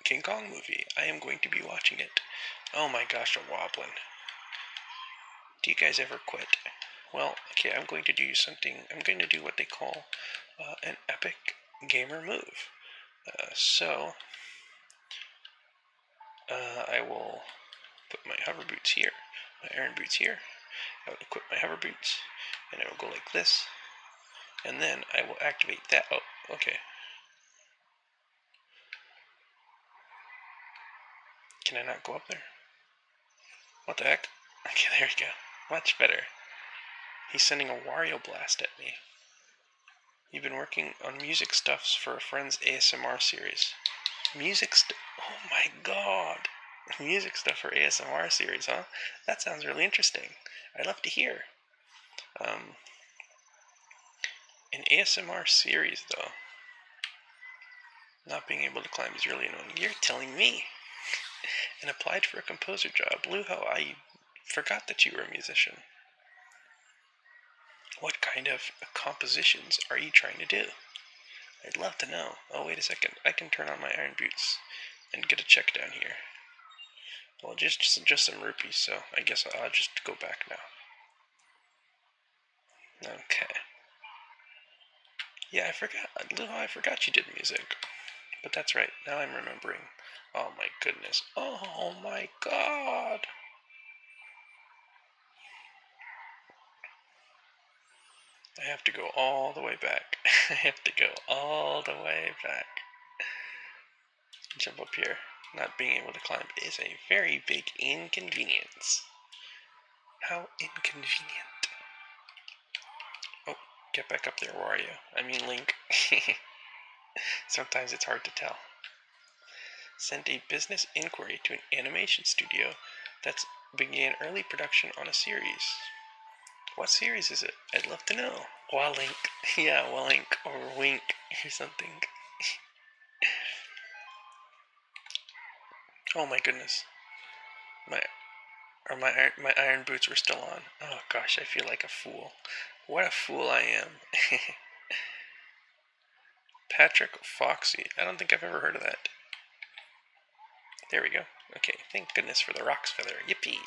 S1: King Kong movie. I am going to be watching it. Oh my gosh, I'm wobbling. Do you guys ever quit? Well, okay, I'm going to do something. I'm going to do what they call an epic gamer move. I will put my hover boots here, my iron boots here. I will equip my hover boots, and I will go like this, and then I will activate that. Oh, okay. Can I not go up there? What the heck? Okay, there we go. Much better. He's sending a Wario Blast at me. You've been working on music stuffs for a friend's ASMR series. Oh my god! Music stuff for ASMR series, huh? That sounds really interesting. I'd love to hear. An ASMR series, though. Not being able to climb is really annoying. You're telling me. And applied for a composer job. Luho, I forgot that you were a musician. What kind of compositions are you trying to do? I'd love to know. Oh, wait a second. I can turn on my iron boots and get a check down here. Well, just some rupees, so I guess I'll just go back now. Okay. Yeah, I forgot. Luho, I forgot you did music. But that's right. Now I'm remembering. Oh my goodness. Oh my god. I have to go all the way back. I have to go all the way back. Jump up here. Not being able to climb is a very big inconvenience. How inconvenient. Oh, get back up there, Wario. I mean Link. Sometimes it's hard to tell. Sent a business inquiry to an animation studio that's began early production on a series. What series is it? I'd love to know. Wallink. Yeah, Wallink or Wink or something. Oh my goodness. My iron boots were still on. Oh gosh, I feel like a fool. What a fool I am. Patrick Foxy. I don't think I've ever heard of that. There we go. Okay, thank goodness for the rocks feather. Yippee!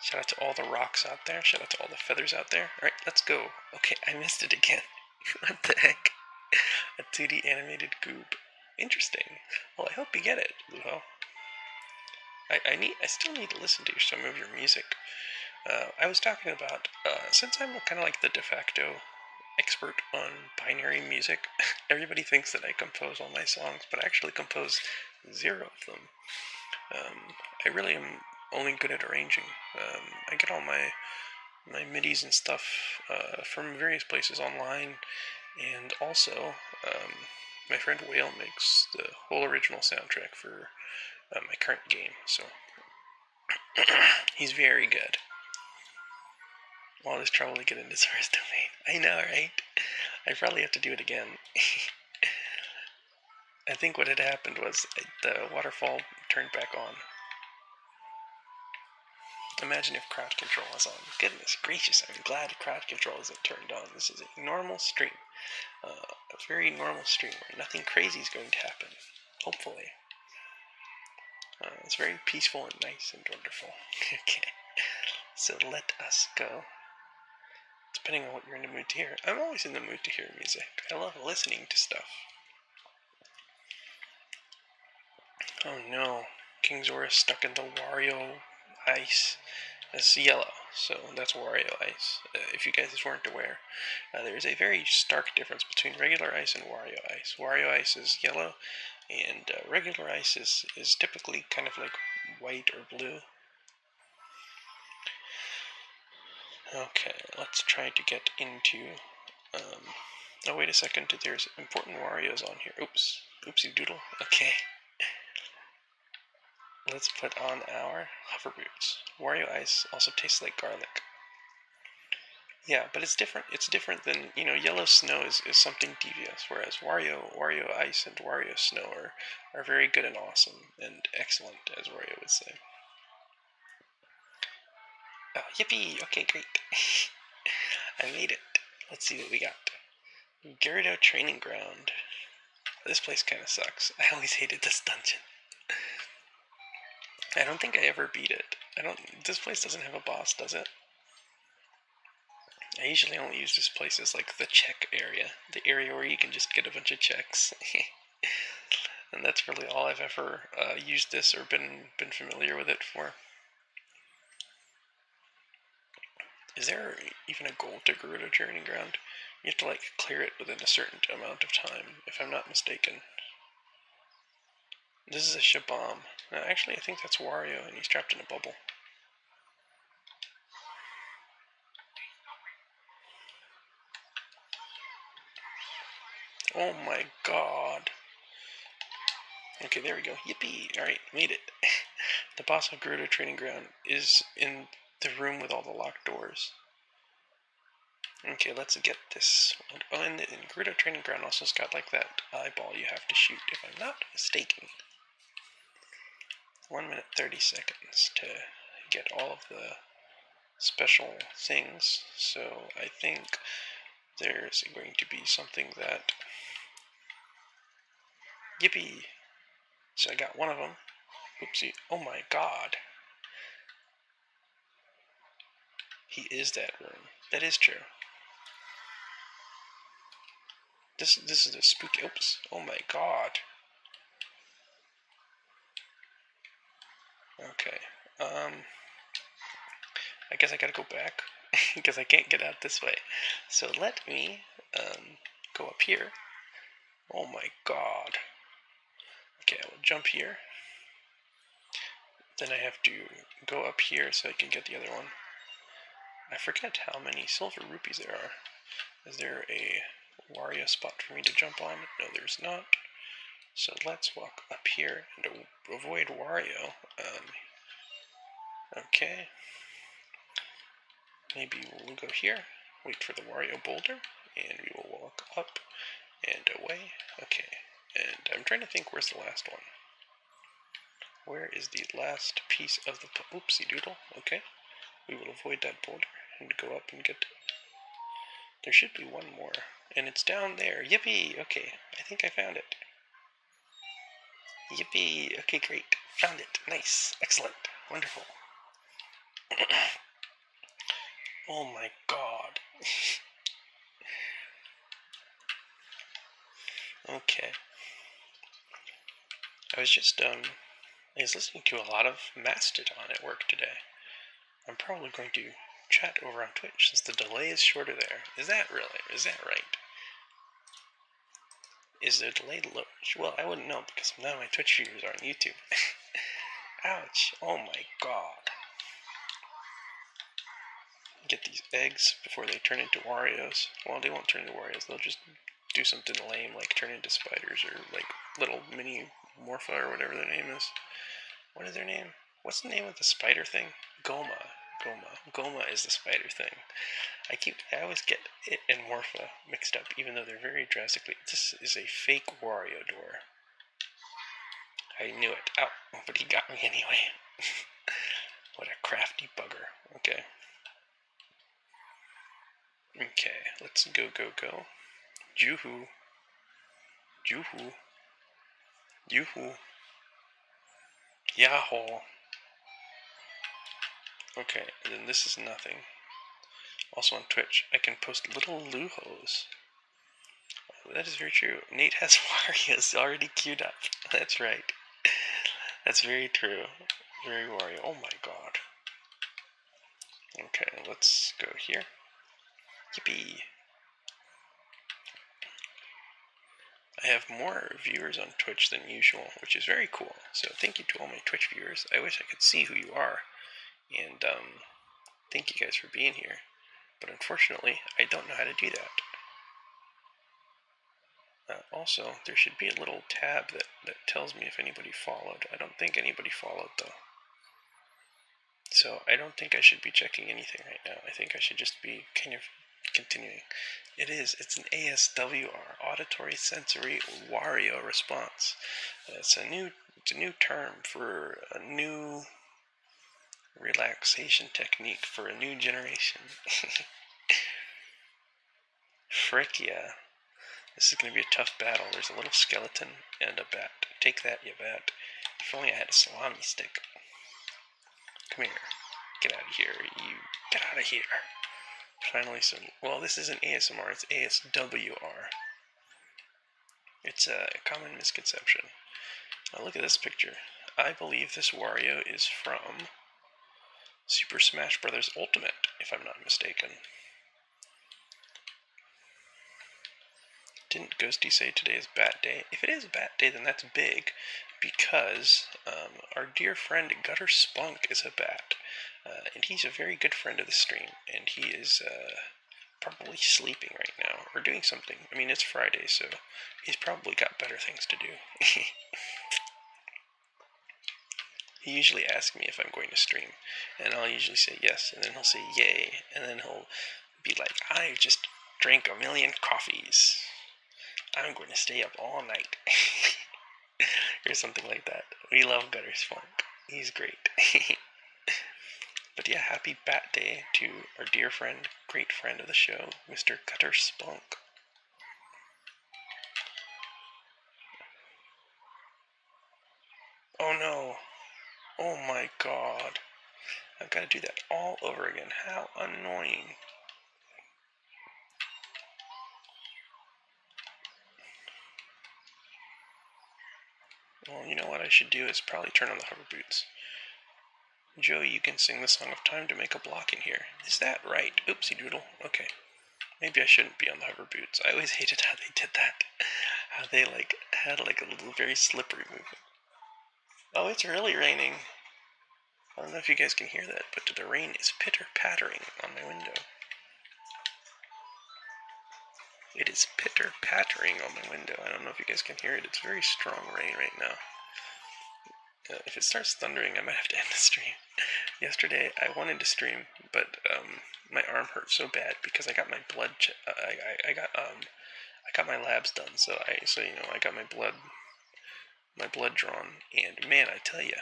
S1: Shout out to all the rocks out there. Shout out to all the feathers out there. Alright, let's go. Okay, I missed it again. What the heck? A 2D animated goob. Interesting. Well, I hope you get it, Luho. I still need to listen to some of your music. I was talking about, since I'm kind of like the de facto expert on binary music, everybody thinks that I compose all my songs, but I actually compose 0 of them. I really am only good at arranging. I get all my MIDIs and stuff from various places online, and also my friend Whale makes the whole original soundtrack for my current game, so he's very good. All this trouble to get into Source Domain. I know, right? I probably have to do it again. I think what had happened was the waterfall turned back on. Imagine if crowd control was on. Goodness gracious, I'm glad crowd control isn't turned on. This is a normal stream. A very normal stream where nothing crazy is going to happen. Hopefully. It's very peaceful and nice and wonderful. Okay. So let us go. Depending on what you're in the mood to hear. I'm always in the mood to hear music. I love listening to stuff. Oh no. King Zora stuck in the Wario ice. That's yellow, so that's Wario ice. If you guys weren't aware, there is a very stark difference between regular ice and Wario ice. Wario ice is yellow, and regular ice is typically kind of like white or blue. Okay, let's try to get into... oh, wait a second, there's important Warios on here. Oops. Oopsie doodle. Okay. Let's put on our hover boots. Wario ice also tastes like garlic. Yeah, but it's different. It's different than, yellow snow is something devious, whereas Wario ice and Wario snow are very good and awesome and excellent, as Wario would say. Oh, yippee! Okay, great. I made it. Let's see what we got. Gyarados Training Ground. This place kind of sucks. I always hated this dungeon. I don't think I ever beat it. This place doesn't have a boss, does it? I usually only use this place as like the check area. The area where you can just get a bunch of checks. And that's really all I've ever used this or been familiar with it for. Is there even a goal to Gerudo Training Ground? You have to like clear it within a certain amount of time, if I'm not mistaken. This is a Shabam. Actually, I think that's Wario, and he's trapped in a bubble. Oh my god. Okay, there we go. Yippee! Alright, made it. The boss of Gerudo Training Ground is in the room with all the locked doors. Okay, let's get this. Oh, and Gerudo Training Ground also has got like that eyeball you have to shoot, if I'm not mistaken. 1 minute 30 seconds to get all of the special things. So I think there's going to be something that... Yippee! So I got one of them. Oopsie. Oh my god. He is that room. That is true. This is a spooky... Oops. Oh my god. Okay. I guess I gotta go back. Because I can't get out this way. So let me go up here. Oh my god. Okay, I will jump here. Then I have to go up here so I can get the other one. I forget how many silver rupees there are. Is there a Wario spot for me to jump on? No, there's not. So let's walk up here and avoid Wario. Okay. Maybe we'll go here, wait for the Wario boulder, and we will walk up and away. Okay, and I'm trying to think where's the last one. Where is the last piece of the... Oopsie doodle. Okay, we will avoid that boulder and go up and get... There should be one more, and it's down there. Yippee! Okay, I think I found it. Yippee! Okay, great. Found it. Nice. Excellent. Wonderful. Oh my god. Okay. I was just, I was listening to a lot of Mastodon at work today. I'm probably going to chat over on Twitch since the delay is shorter there. Is that right? Is the delay low? Well, I wouldn't know because none of my Twitch viewers are on YouTube. Ouch. Oh my god. Get these eggs before they turn into Warios. Well, they won't turn into Warios. They'll just do something lame like turn into spiders or like little mini Morpha or whatever their name is. What is their name? What's the name of the spider thing? Goma. Goma. Goma is the spider thing. I always get it and Morpha mixed up, even though they're very drastically. This is a fake Wario door. I knew it. Ow, but he got me anyway. What a crafty bugger. Okay. Okay, let's go. Juhu. Yahoo. Okay, and then this is nothing. Also on Twitch, I can post little Luhos. That is very true. Nate has Wario's already queued up. That's right. That's very true. Very Wario. Oh my god. Okay, let's go here. Yippee. I have more viewers on Twitch than usual, which is very cool. So thank you to all my Twitch viewers. I wish I could see who you are. And thank you guys for being here. But unfortunately, I don't know how to do that. Also, there should be a little tab that tells me if anybody followed. I don't think anybody followed, though. So I don't think I should be checking anything right now. I think I should just be kind of continuing. It's an ASWR, Auditory Sensory Wario Response. It's a new term for a new relaxation technique for a new generation. Frick yeah. This is going to be a tough battle. There's a little skeleton and a bat. Take that, you bat. If only I had a salami stick. Come here. Get out of here. You get out of here. Finally some... Well, this isn't ASMR. It's ASWR. It's a common misconception. Now look at this picture. I believe this Wario is from Super Smash Bros. Ultimate, if I'm not mistaken. Didn't Ghosty say today is Bat Day? If it is Bat Day, then that's big, because our dear friend Gutter Spunk is a bat, and he's a very good friend of the stream, and he is probably sleeping right now, or doing something. I mean, it's Friday, so he's probably got better things to do. He usually asks me if I'm going to stream, and I'll usually say yes, and then he'll say yay, and then he'll be like, I just drank 1,000,000 coffees. I'm going to stay up all night. Or something like that. We love Gutter Spunk. He's great. But yeah, happy Bat Day to our dear friend, great friend of the show, Mr. Gutter Spunk. Oh no. Oh my god. I've got to do that all over again. How annoying. Well, you know what I should do is probably turn on the hover boots. Joey, you can sing the Song of Time to make a block in here. Is that right? Oopsie doodle. Okay. Maybe I shouldn't be on the hover boots. I always hated how they did that. How they had a little very slippery movement. Oh, it's really raining. I don't know if you guys can hear that, but the rain is pitter-pattering on my window. It is pitter-pattering on my window. I don't know if you guys can hear it. It's very strong rain right now. If it starts thundering, I might have to end the stream. Yesterday, I wanted to stream, but my arm hurt so bad because I got my blood. I got my labs done, so I got my blood drawn, and man, I tell you,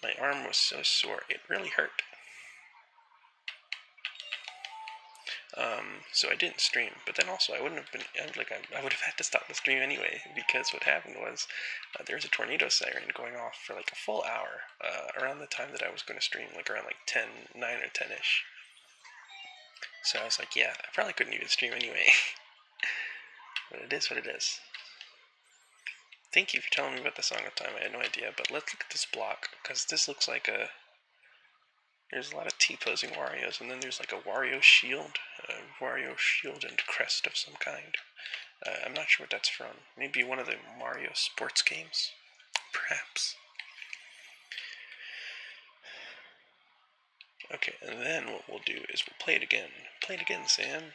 S1: my arm was so sore, it really hurt. So I didn't stream, but then also I would have had to stop the stream anyway, because what happened was there was a tornado siren going off for like a full hour around the time that I was going to stream, like around like 9 or 10ish. So I was like, yeah, I probably couldn't even stream anyway. But it is what it is. Thank you for telling me about the Song of Time. I had no idea, but let's look at this block, because this looks like there's a lot of T-posing Warios, and then there's like a Wario shield and crest of some kind. I'm not sure what that's from. Maybe one of the Mario sports games? Perhaps. Okay, and then what we'll do is we'll play it again. Play it again, Sam.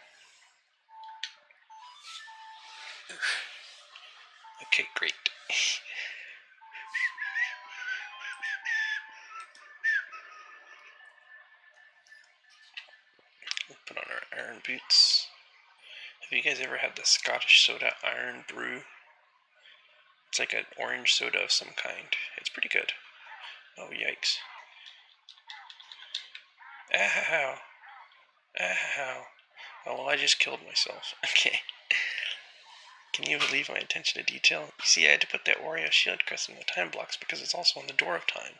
S1: Okay, great. Iron Boots. Have you guys ever had the Scottish soda Iron Brew? It's like an orange soda of some kind. It's pretty good. Oh, yikes. Ow. Ow. Oh, well, I just killed myself. Okay. Can you believe my attention to detail? You see, I had to put that Wario shield crest in the time blocks because it's also on the door of time.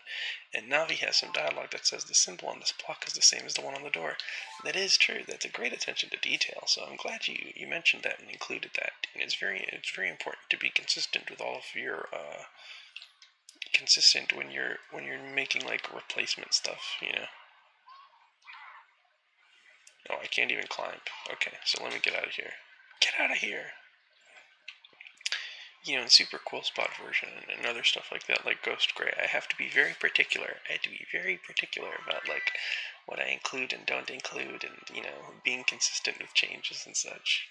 S1: And Navi has some dialogue that says the symbol on this block is the same as the one on the door. That is true. That's a great attention to detail. So I'm glad you mentioned that and included that. And it's very important to be consistent with all of your consistent when you're making like replacement stuff. You know. Oh, I can't even climb. Okay, so let me get out of here. Get out of here! You know, in Super Cool Spot version and other stuff like that, like Ghost Gray, I have to be very particular. I have to be very particular about, like, what I include and don't include and, you know, being consistent with changes and such.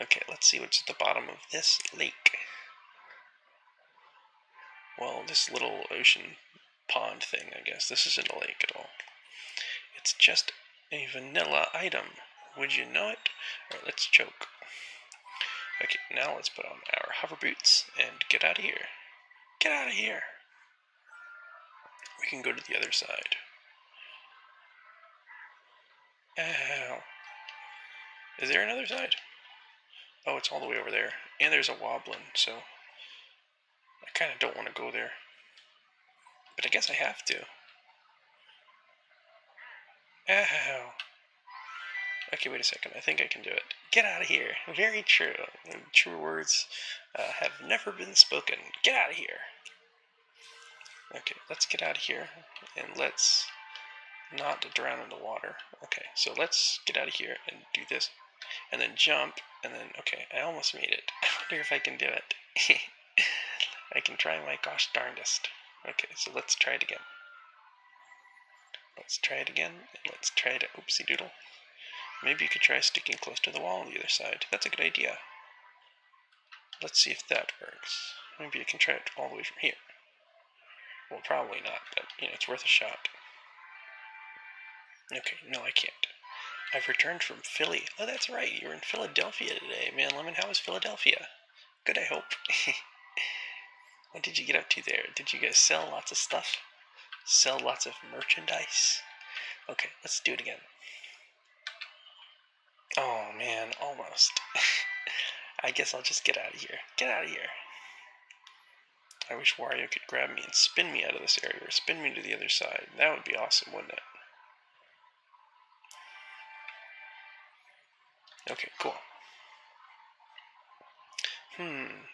S1: Okay, let's see what's at the bottom of this lake. Well, this little ocean pond thing, I guess. This isn't a lake at all. It's just a vanilla item. Would you know it? Alright, let's choke. Okay, now let's put on our hover boots and get out of here. Get out of here! We can go to the other side. Ow. Is there another side? Oh, it's all the way over there. And there's a woblin, so I kind of don't want to go there. But I guess I have to. Ow. Okay, wait a second. I think I can do it. Get out of here. Very true. True words have never been spoken. Get out of here. Okay, let's get out of here. And let's not drown in the water. Okay, so let's get out of here and do this. And then jump. And then, okay, I almost made it. I wonder if I can do it. I can try my gosh darndest. Okay, so let's try it again. Let's try it again. And let's try it. Oopsie doodle. Maybe you could try sticking close to the wall on the other side. That's a good idea. Let's see if that works. Maybe you can try it all the way from here. Well, probably not, but, you know, it's worth a shot. Okay, no, I can't. I've returned from Philly. Oh, that's right, you were in Philadelphia today. Man, Lemon, how was Philadelphia? Good, I hope. What did you get up to there? Did you guys sell lots of stuff? Sell lots of merchandise? Okay, let's do it again. Oh, man, almost. I guess I'll just get out of here. Get out of here. I wish Wario could grab me and spin me out of this area, or spin me to the other side. That would be awesome, wouldn't it? Okay, cool.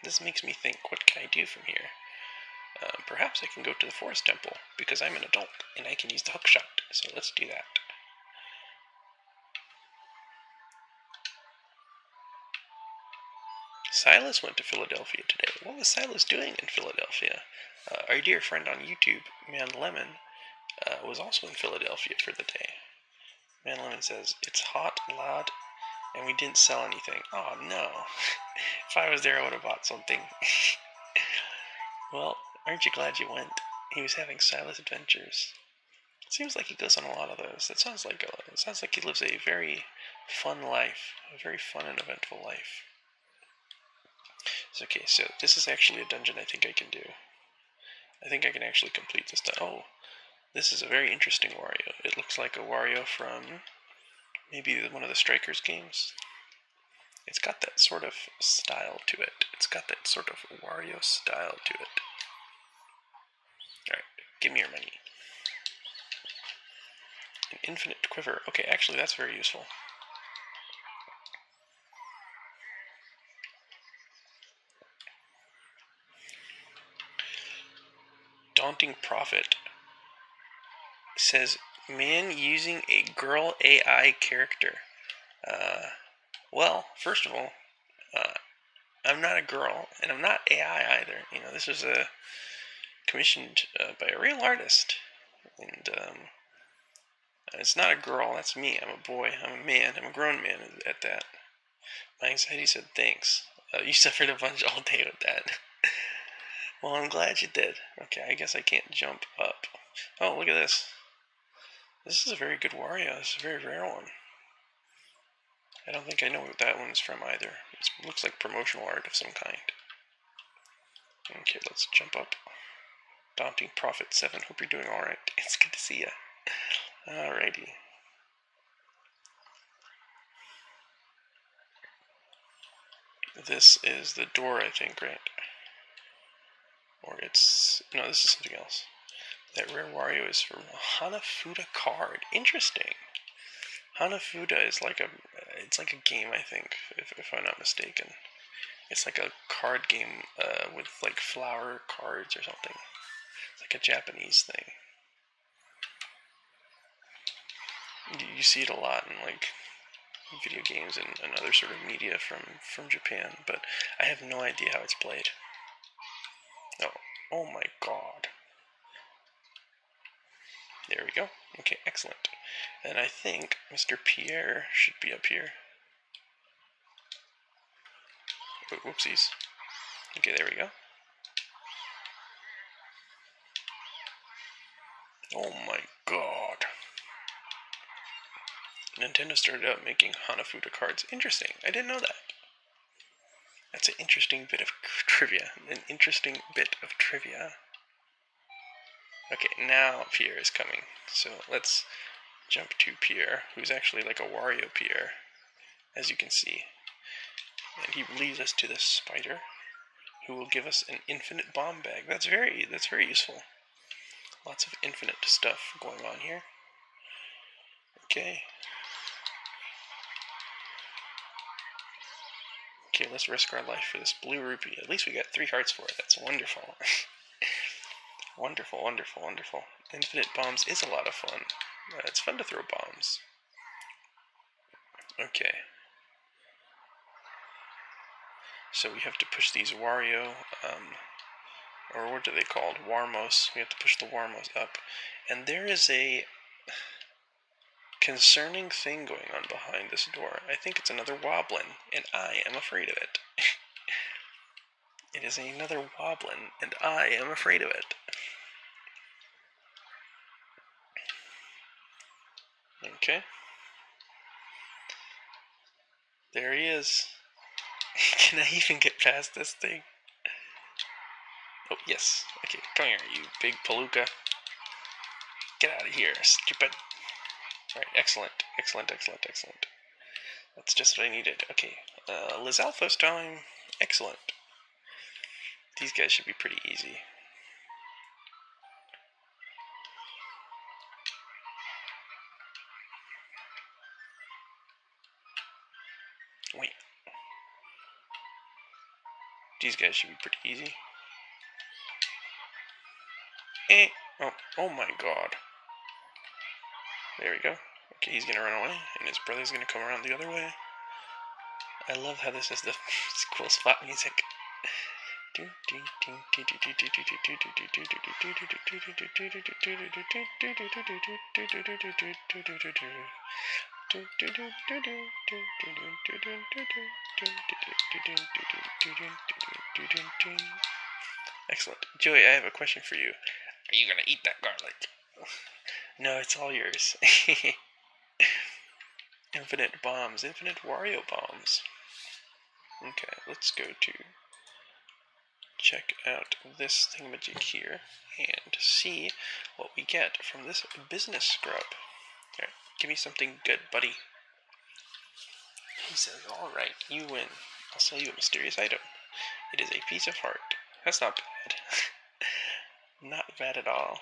S1: This makes me think, what can I do from here? Perhaps I can go to the Forest Temple, because I'm an adult, and I can use the hook shot, so let's do that. Silas went to Philadelphia today. What was Silas doing in Philadelphia? Our dear friend on YouTube, Man Lemon, was also in Philadelphia for the day. Man Lemon says, it's hot, loud, and we didn't sell anything. Oh no. If I was there, I would have bought something. Well, aren't you glad you went? He was having Silas adventures. It seems like he goes on a lot of those. It sounds like he lives a very fun life, a very fun and eventful life. Okay, so this is actually a dungeon I think I can do. I think I can actually complete this. Oh, this is a very interesting Wario. It looks like a Wario from maybe one of the Strikers games. It's got that sort of style to it. It's got that sort of Wario style to it. Alright, give me your money. An infinite quiver. Okay, actually that's very useful. Daunting Prophet says, man using a girl AI character. Well, first of all, I'm not a girl, and I'm not AI either. You know, this was commissioned by a real artist, and it's not a girl. That's me. I'm a boy. I'm a man. I'm a grown man at that. My anxiety said thanks. You suffered a bunch all day with that. Well, I'm glad you did. Okay, I guess I can't jump up. Oh, look at this. This is a very good Wario. This is a very rare one. I don't think I know what that one's from either. It looks like promotional art of some kind. Okay, let's jump up. Daunting Prophet 7, hope you're doing alright. It's good to see ya. Alrighty. This is the door, I think, right? Or it's... no, this is something else. That rare Wario is from Hanafuda card. Interesting. Hanafuda is like it's like a game, I think, if I'm not mistaken. It's like a card game with like flower cards or something. It's like a Japanese thing. You see it a lot in like video games and other sort of media from Japan, but I have no idea how it's played. Oh my god. There we go. Okay, excellent. And I think Mr. Pierre should be up here. Oh, whoopsies. Okay, there we go. Oh my god. Nintendo started out making Hanafuda cards. Interesting. I didn't know that. That's an interesting bit of trivia. Okay, now Pierre is coming. So let's jump to Pierre, who's actually like a Wario Pierre, as you can see. And he leads us to this spider, who will give us an infinite bomb bag. That's very useful. Lots of infinite stuff going on here. Okay. Okay, let's risk our life for this blue rupee. At least we got 3 hearts for it. That's wonderful. Wonderful, wonderful, wonderful. Infinite bombs is a lot of fun. It's fun to throw bombs. Okay. So we have to push these Wario, or what are they called? Warmos. We have to push the Warmos up. And there is a concerning thing going on behind this door. I think it's another Woblin, and I am afraid of it. It is another Woblin, and I am afraid of it. Okay. There he is. Can I even get past this thing? Oh, yes. Okay, come here, you big palooka. Get out of here, stupid. Alright, excellent, excellent, excellent, excellent. That's just what I needed. Okay, Lizalfos time. Excellent. These guys should be pretty easy. Wait. These guys should be pretty easy. Oh my god. There we go. Okay, he's gonna run away, and his brother's gonna come around the other way. I love how this is the cool spot music. Excellent. Joey, I have a question for you. Are you gonna eat that garlic? No, it's all yours. Infinite bombs. Infinite Wario bombs. Okay, let's go to check out this thingamajig here and see what we get from this business scrub. Alright, give me something good, buddy. He says, alright, you win. I'll sell you a mysterious item. It is a piece of heart. That's not bad. Not bad at all.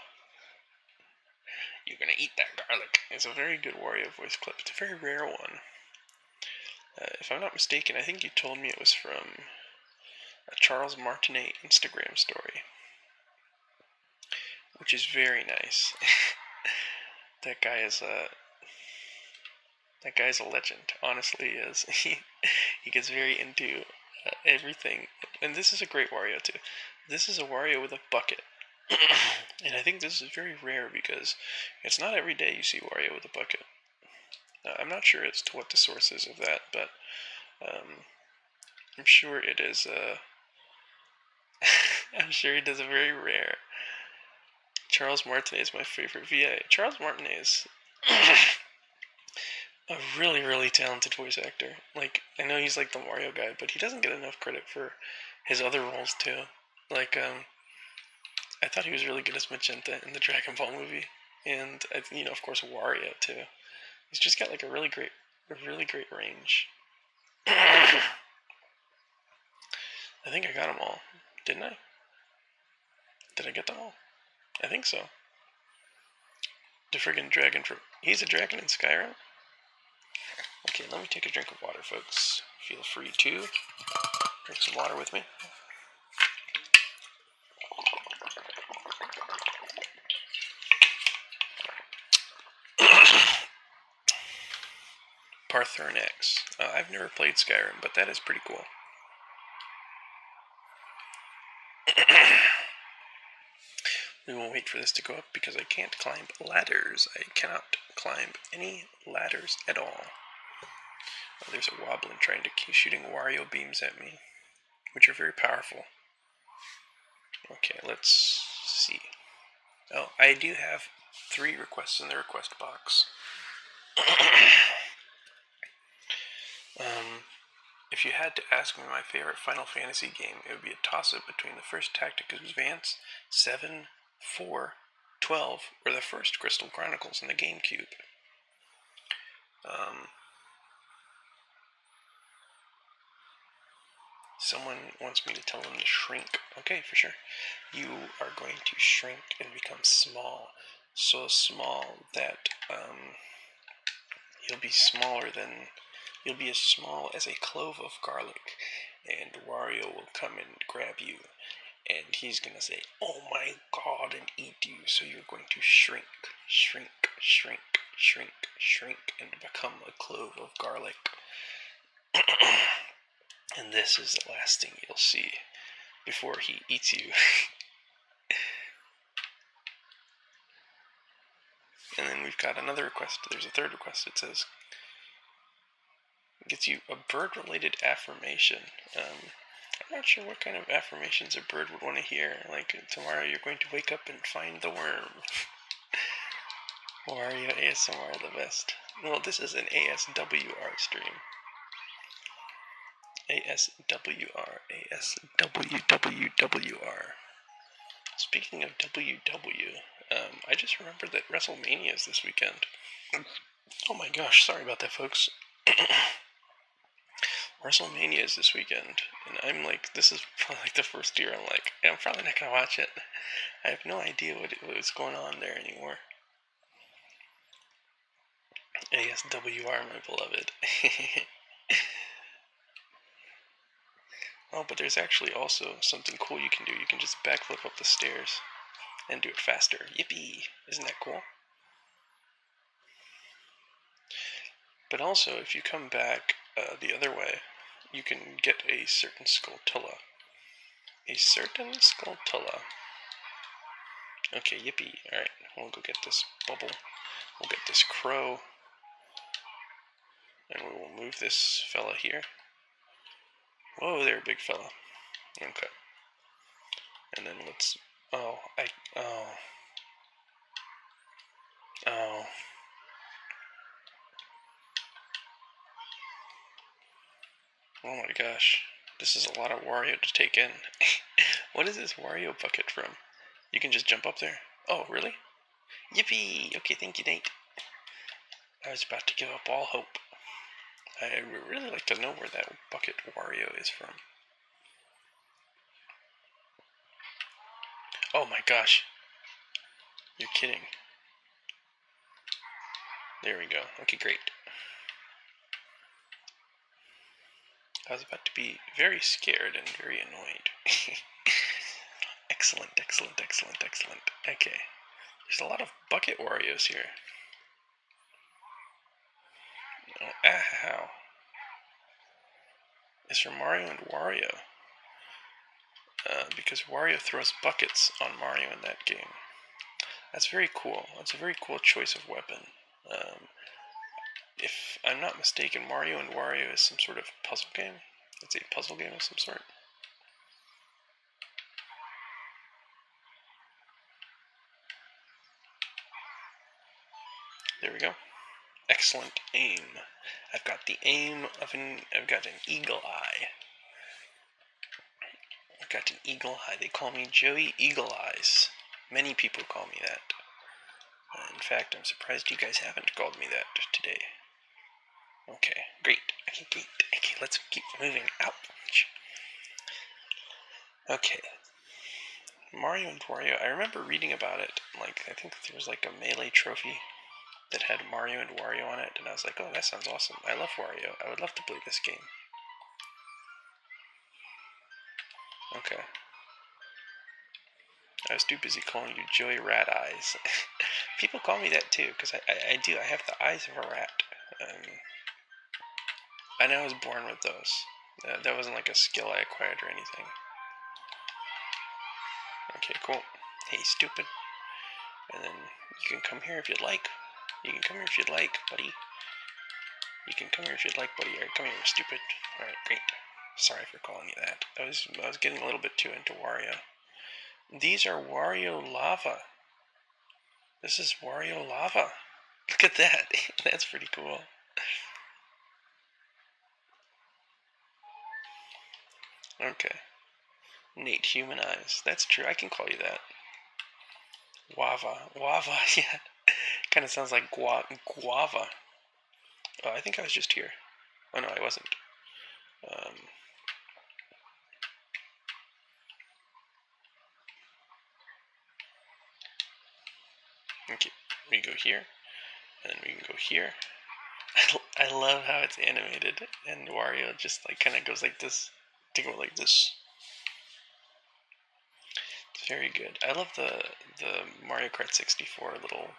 S1: You're gonna eat that garlic. It's a very good Wario voice clip. It's a very rare one. If I'm not mistaken, I think you told me it was from a Charles Martinet Instagram story, which is very nice. That guy's a legend. Honestly, he is. He gets very into everything, and this is a great Wario too. This is a Wario with a bucket, and I think this is very rare because it's not every day you see Wario with a bucket. I'm not sure as to what the source is of that, but I'm sure it is. I'm sure it is a very rare. Charles Martinet is my favorite VA. Charles Martinet is a really, really talented voice actor. Like, I know he's like the Mario guy, but he doesn't get enough credit for his other roles too. Like, I thought he was really good as Magenta in the Dragon Ball movie, and of course, Wario too. He's just got like a really great range. I think I got them all, didn't I? Did I get them all? I think so. The friggin' dragon he's a dragon in Skyrim? Okay, let me take a drink of water, folks. Feel free to drink some water with me. Parthurn X. I've never played Skyrim, but that is pretty cool. We will wait for this to go up because I can't climb ladders. I cannot climb any ladders at all. Oh, there's a Woblin trying to keep shooting Wario beams at me, which are very powerful. Okay, let's see. Oh, I do have 3 requests in the request box. If you had to ask me my favorite Final Fantasy game, it would be a toss-up between the first Tactics Advance, 7, 4, 12, or the first Crystal Chronicles in the GameCube. Someone wants me to tell them to shrink. Okay, for sure. You are going to shrink and become small. So small that you'll be you'll be as small as a clove of garlic, and Wario will come and grab you, and he's gonna say, "Oh my God," and eat you. So you're going to shrink, shrink, shrink, shrink, shrink, and become a clove of garlic. And this is the last thing you'll see before he eats you. And then we've got another request. There's a third request. It says, gets you a bird-related affirmation. I'm not sure what kind of affirmations a bird would want to hear. Like, tomorrow you're going to wake up and find the worm. Wario ASMR the best. Well, this is an ASWR stream. ASWR, ASWWWR. Speaking of WW, I just remembered that WrestleMania is this weekend. Oh my gosh, sorry about that, folks. WrestleMania is this weekend, and I'm like, this is probably like the first year I'm like, I'm probably not gonna watch it. I have no idea what's going on there anymore. ASWR, my beloved. Oh, but there's actually also something cool you can do. You can just backflip up the stairs and do it faster. Yippee! Isn't that cool? But also, if you come back the other way, you can get a certain Skulltula. A certain Skulltula. Okay, yippee. Alright, we'll go get this bubble. We'll get this crow. And we will move this fella here. Whoa there, big fella. Okay. And then let's... Oh. Oh my gosh. This is a lot of Wario to take in. What is this Wario bucket from? You can just jump up there. Oh, really? Yippee! Okay, thank you, Nate. I was about to give up all hope. I would really like to know where that bucket Wario is from. Oh my gosh. You're kidding. There we go. Okay, great. I was about to be very scared and very annoyed. Excellent, excellent, excellent, excellent. Okay. There's a lot of bucket Wario's here. Oh, ow. It's from Mario and Wario. Because Wario throws buckets on Mario in that game. That's very cool. That's a very cool choice of weapon. If I'm not mistaken, Mario and Wario is some sort of puzzle game. It's a puzzle game of some sort. There we go. excellent aim. I've got the aim of I've got an eagle eye. I've got an eagle eye. They call me Joey Eagle Eyes. Many people call me that. In fact, I'm surprised you guys haven't called me that today. Okay, great. Okay, great. Okay, let's keep moving. Ouch. Okay. Mario and Wario, I remember reading about it. Like, I think there was like a Melee trophy that had Mario and Wario on it, and I was like, oh, that sounds awesome. I love Wario. I would love to play this game. Okay. I was too busy calling you Joey Rat Eyes. People call me that too, because I do. I have the eyes of a rat. I know I was born with those. That wasn't like a skill I acquired or anything. Okay, cool. Hey, stupid. And then you can come here if you'd like. You can come here if you'd like, buddy. You can come here if you'd like, buddy. Alright, come here, stupid. Alright, great. Sorry for calling you that. I was getting a little bit too into Wario. These are Wario lava. This is Wario lava. Look at that. That's pretty cool. Okay. Nate Human Eyes. That's true. I can call you that. Wava. Wava, yeah. Kind of sounds like guava. Oh, I think I was just here. Oh, no, I wasn't. Okay, we go here, and then we can go here. I love how it's animated, and Wario just like kind of goes like this to go like this. It's very good. I love the Mario Kart 64 little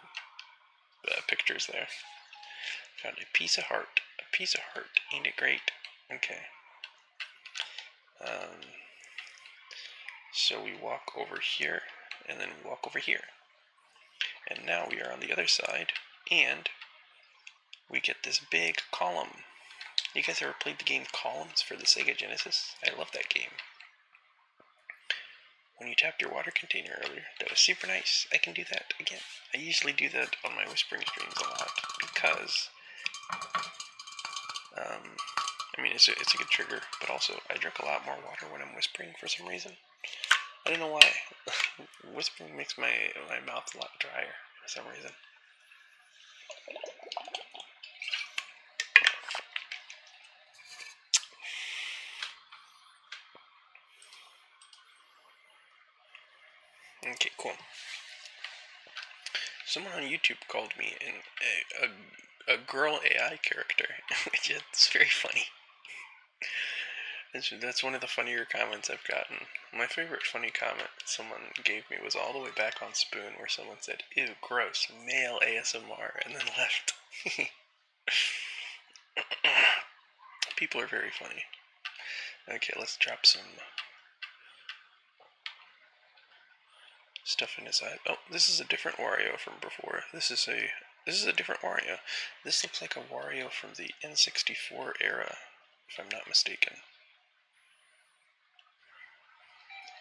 S1: pictures there. Found a piece of heart. A piece of heart. Ain't it great? Okay. So we walk over here, and then we walk over here. And now we are on the other side, and we get this big column. You guys ever played the game Columns for the Sega Genesis? I love that game. When you tapped your water container earlier, that was super nice. I can do that again. I usually do that on my whispering streams a lot because, I mean, it's a good trigger, but also I drink a lot more water when I'm whispering for some reason. I don't know why. Whispering makes my mouth a lot drier for some reason. Okay, cool. Someone on YouTube called me a girl AI character, which is very funny. That's one of the funnier comments I've gotten. My favorite funny comment someone gave me was all the way back on Spoon, where someone said, "Ew, gross, male ASMR," and then left. People are very funny. Okay, let's drop some stuff in his eye. Oh, this is a different Wario from before. This is a different Wario. This looks like a Wario from the N64 era, if I'm not mistaken.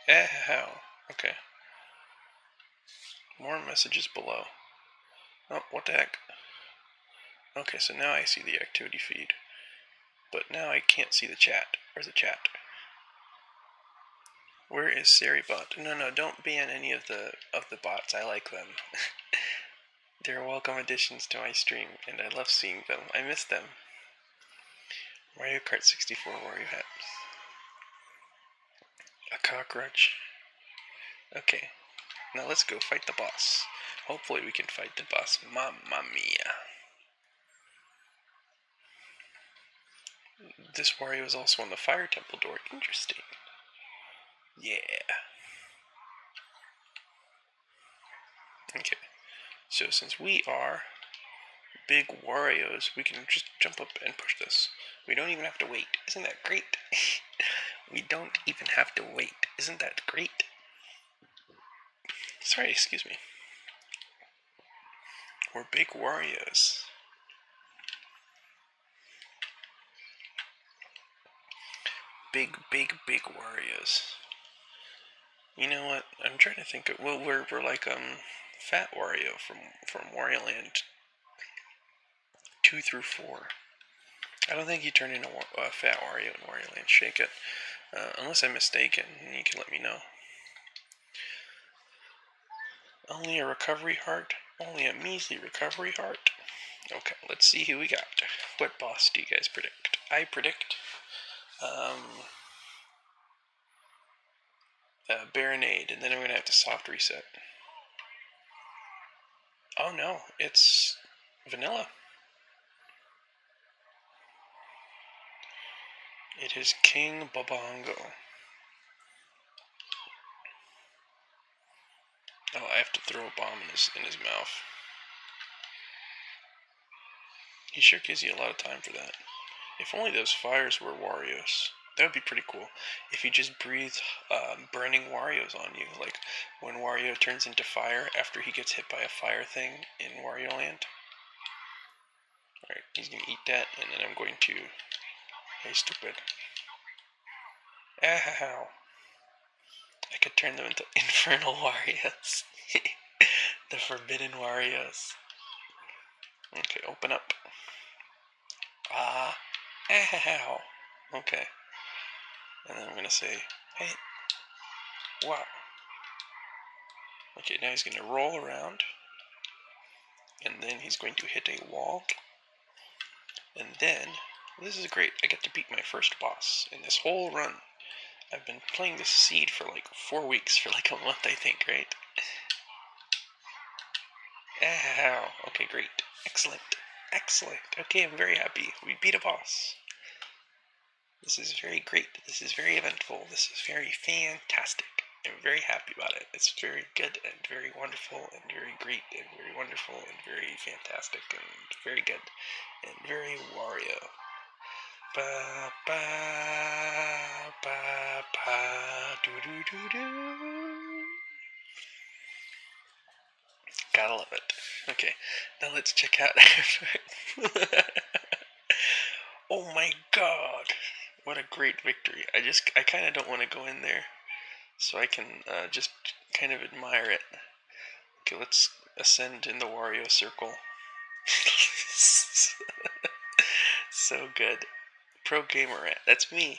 S1: How? Okay. More messages below. Oh, what the heck? Okay, so now I see the activity feed. But now I can't see the chat. Where's the chat? Where is Seribot? No, don't ban any of the bots. I like them. They're welcome additions to my stream, and I love seeing them. I miss them. Mario Kart 64 Wario hat. A cockroach. Okay. Now let's go fight the boss. Hopefully we can fight the boss. Mamma mia. This Wario is also on the Fire Temple door. Interesting. Yeah. Okay. So since we are big Warios, we can just jump up and push this. We don't even have to wait. Isn't that great? We don't even have to wait. Isn't that great? Sorry, excuse me. We're big Warios. Big Warios. You know what? I'm trying to think of, well, we're like Fat Wario from Wario Land. 2 through 4. I don't think you turn into a fat Wario in Wario Land. Shake it. Unless I'm mistaken, and you can let me know. Only a recovery heart. Only a measly recovery heart. Okay, let's see who we got. What boss do you guys predict? I predict Baronade, and then I'm going to have to soft reset. Oh no, it's vanilla. It is King Bobongo. Oh, I have to throw a bomb in his mouth. He sure gives you a lot of time for that. If only those fires were Warios. That would be pretty cool. If he just breathed burning Warios on you, like when Wario turns into fire after he gets hit by a fire thing in Wario Land. Alright, he's gonna eat that, and then I'm going to... Hey, stupid. Ow. I could turn them into Infernal Warios. The Forbidden Warios. Okay, open up. Ow. Okay. And then I'm gonna say, hey, wow. Okay, now he's gonna roll around. And then he's going to hit a wall. And then, this is great, I get to beat my first boss in this whole run. I've been playing this seed for like 4 weeks, for like a month, I think, right? Ow. Okay, great. Excellent. Excellent. Okay, I'm very happy. We beat a boss. This is very great. This is very eventful. This is very fantastic. I'm very happy about it. It's very good and very wonderful and very great and very wonderful and very fantastic and very good and very Wario. Ba ba ba ba do do do do. Gotta love it. Okay, now let's check out. Oh my god! What a great victory! I kind of don't want to go in there, so I can just kind of admire it. Okay, let's ascend in the Wario circle. So good. Pro gamer rat. That's me.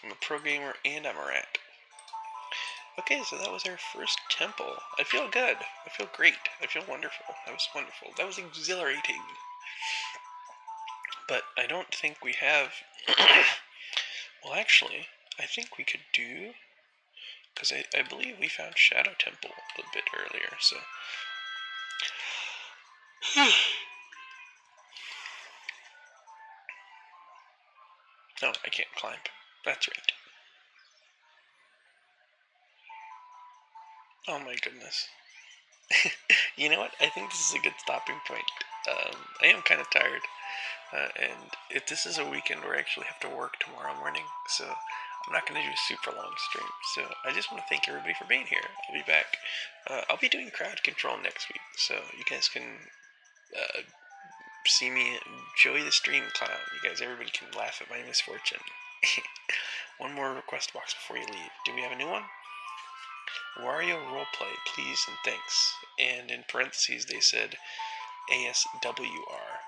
S1: I'm a pro gamer and I'm a rat. Okay, so that was our first temple. I feel good. I feel great. I feel wonderful. That was wonderful. That was exhilarating. But I don't think we have... Well, actually, I think we could do... Because I believe we found Shadow Temple a bit earlier, so... No, I can't climb. That's right. Oh my goodness. You know what? I think this is a good stopping point. I am kind of tired. And if this is a weekend where I actually have to work tomorrow morning, so I'm not going to do a super long stream. So I just want to thank everybody for being here. I'll be back. I'll be doing crowd control next week, so you guys can see me enjoy the stream clown. You guys, everybody can laugh at my misfortune. One more request box before you leave. Do we have a new one? Wario roleplay, please and thanks. And in parentheses they said ASWR.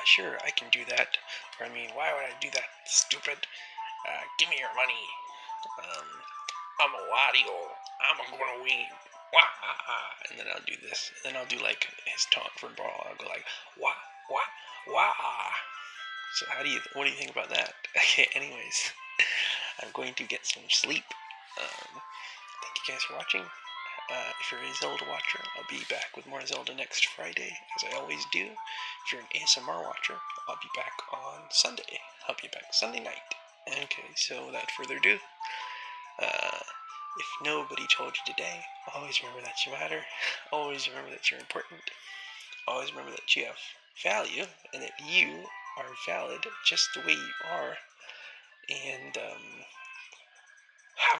S1: Sure, I can do that. Or I mean, why would I do that? Stupid. Give me your money. I'm a Wario. I'm gonna win. Wah! And then I'll do this. And then I'll do like his taunt for Brawl. I'll go like, wah, wah, wah. So what do you think about that? Okay, anyways. I'm going to get some sleep. Thank you guys for watching. If you're a Zelda watcher, I'll be back with more Zelda next Friday, as I always do. If you're an ASMR watcher, I'll be back on Sunday. I'll be back Sunday night. Okay, so without further ado, if nobody told you today, always remember that you matter. Always remember that you're important. Always remember that you have value, and that you are valid just the way you are. And,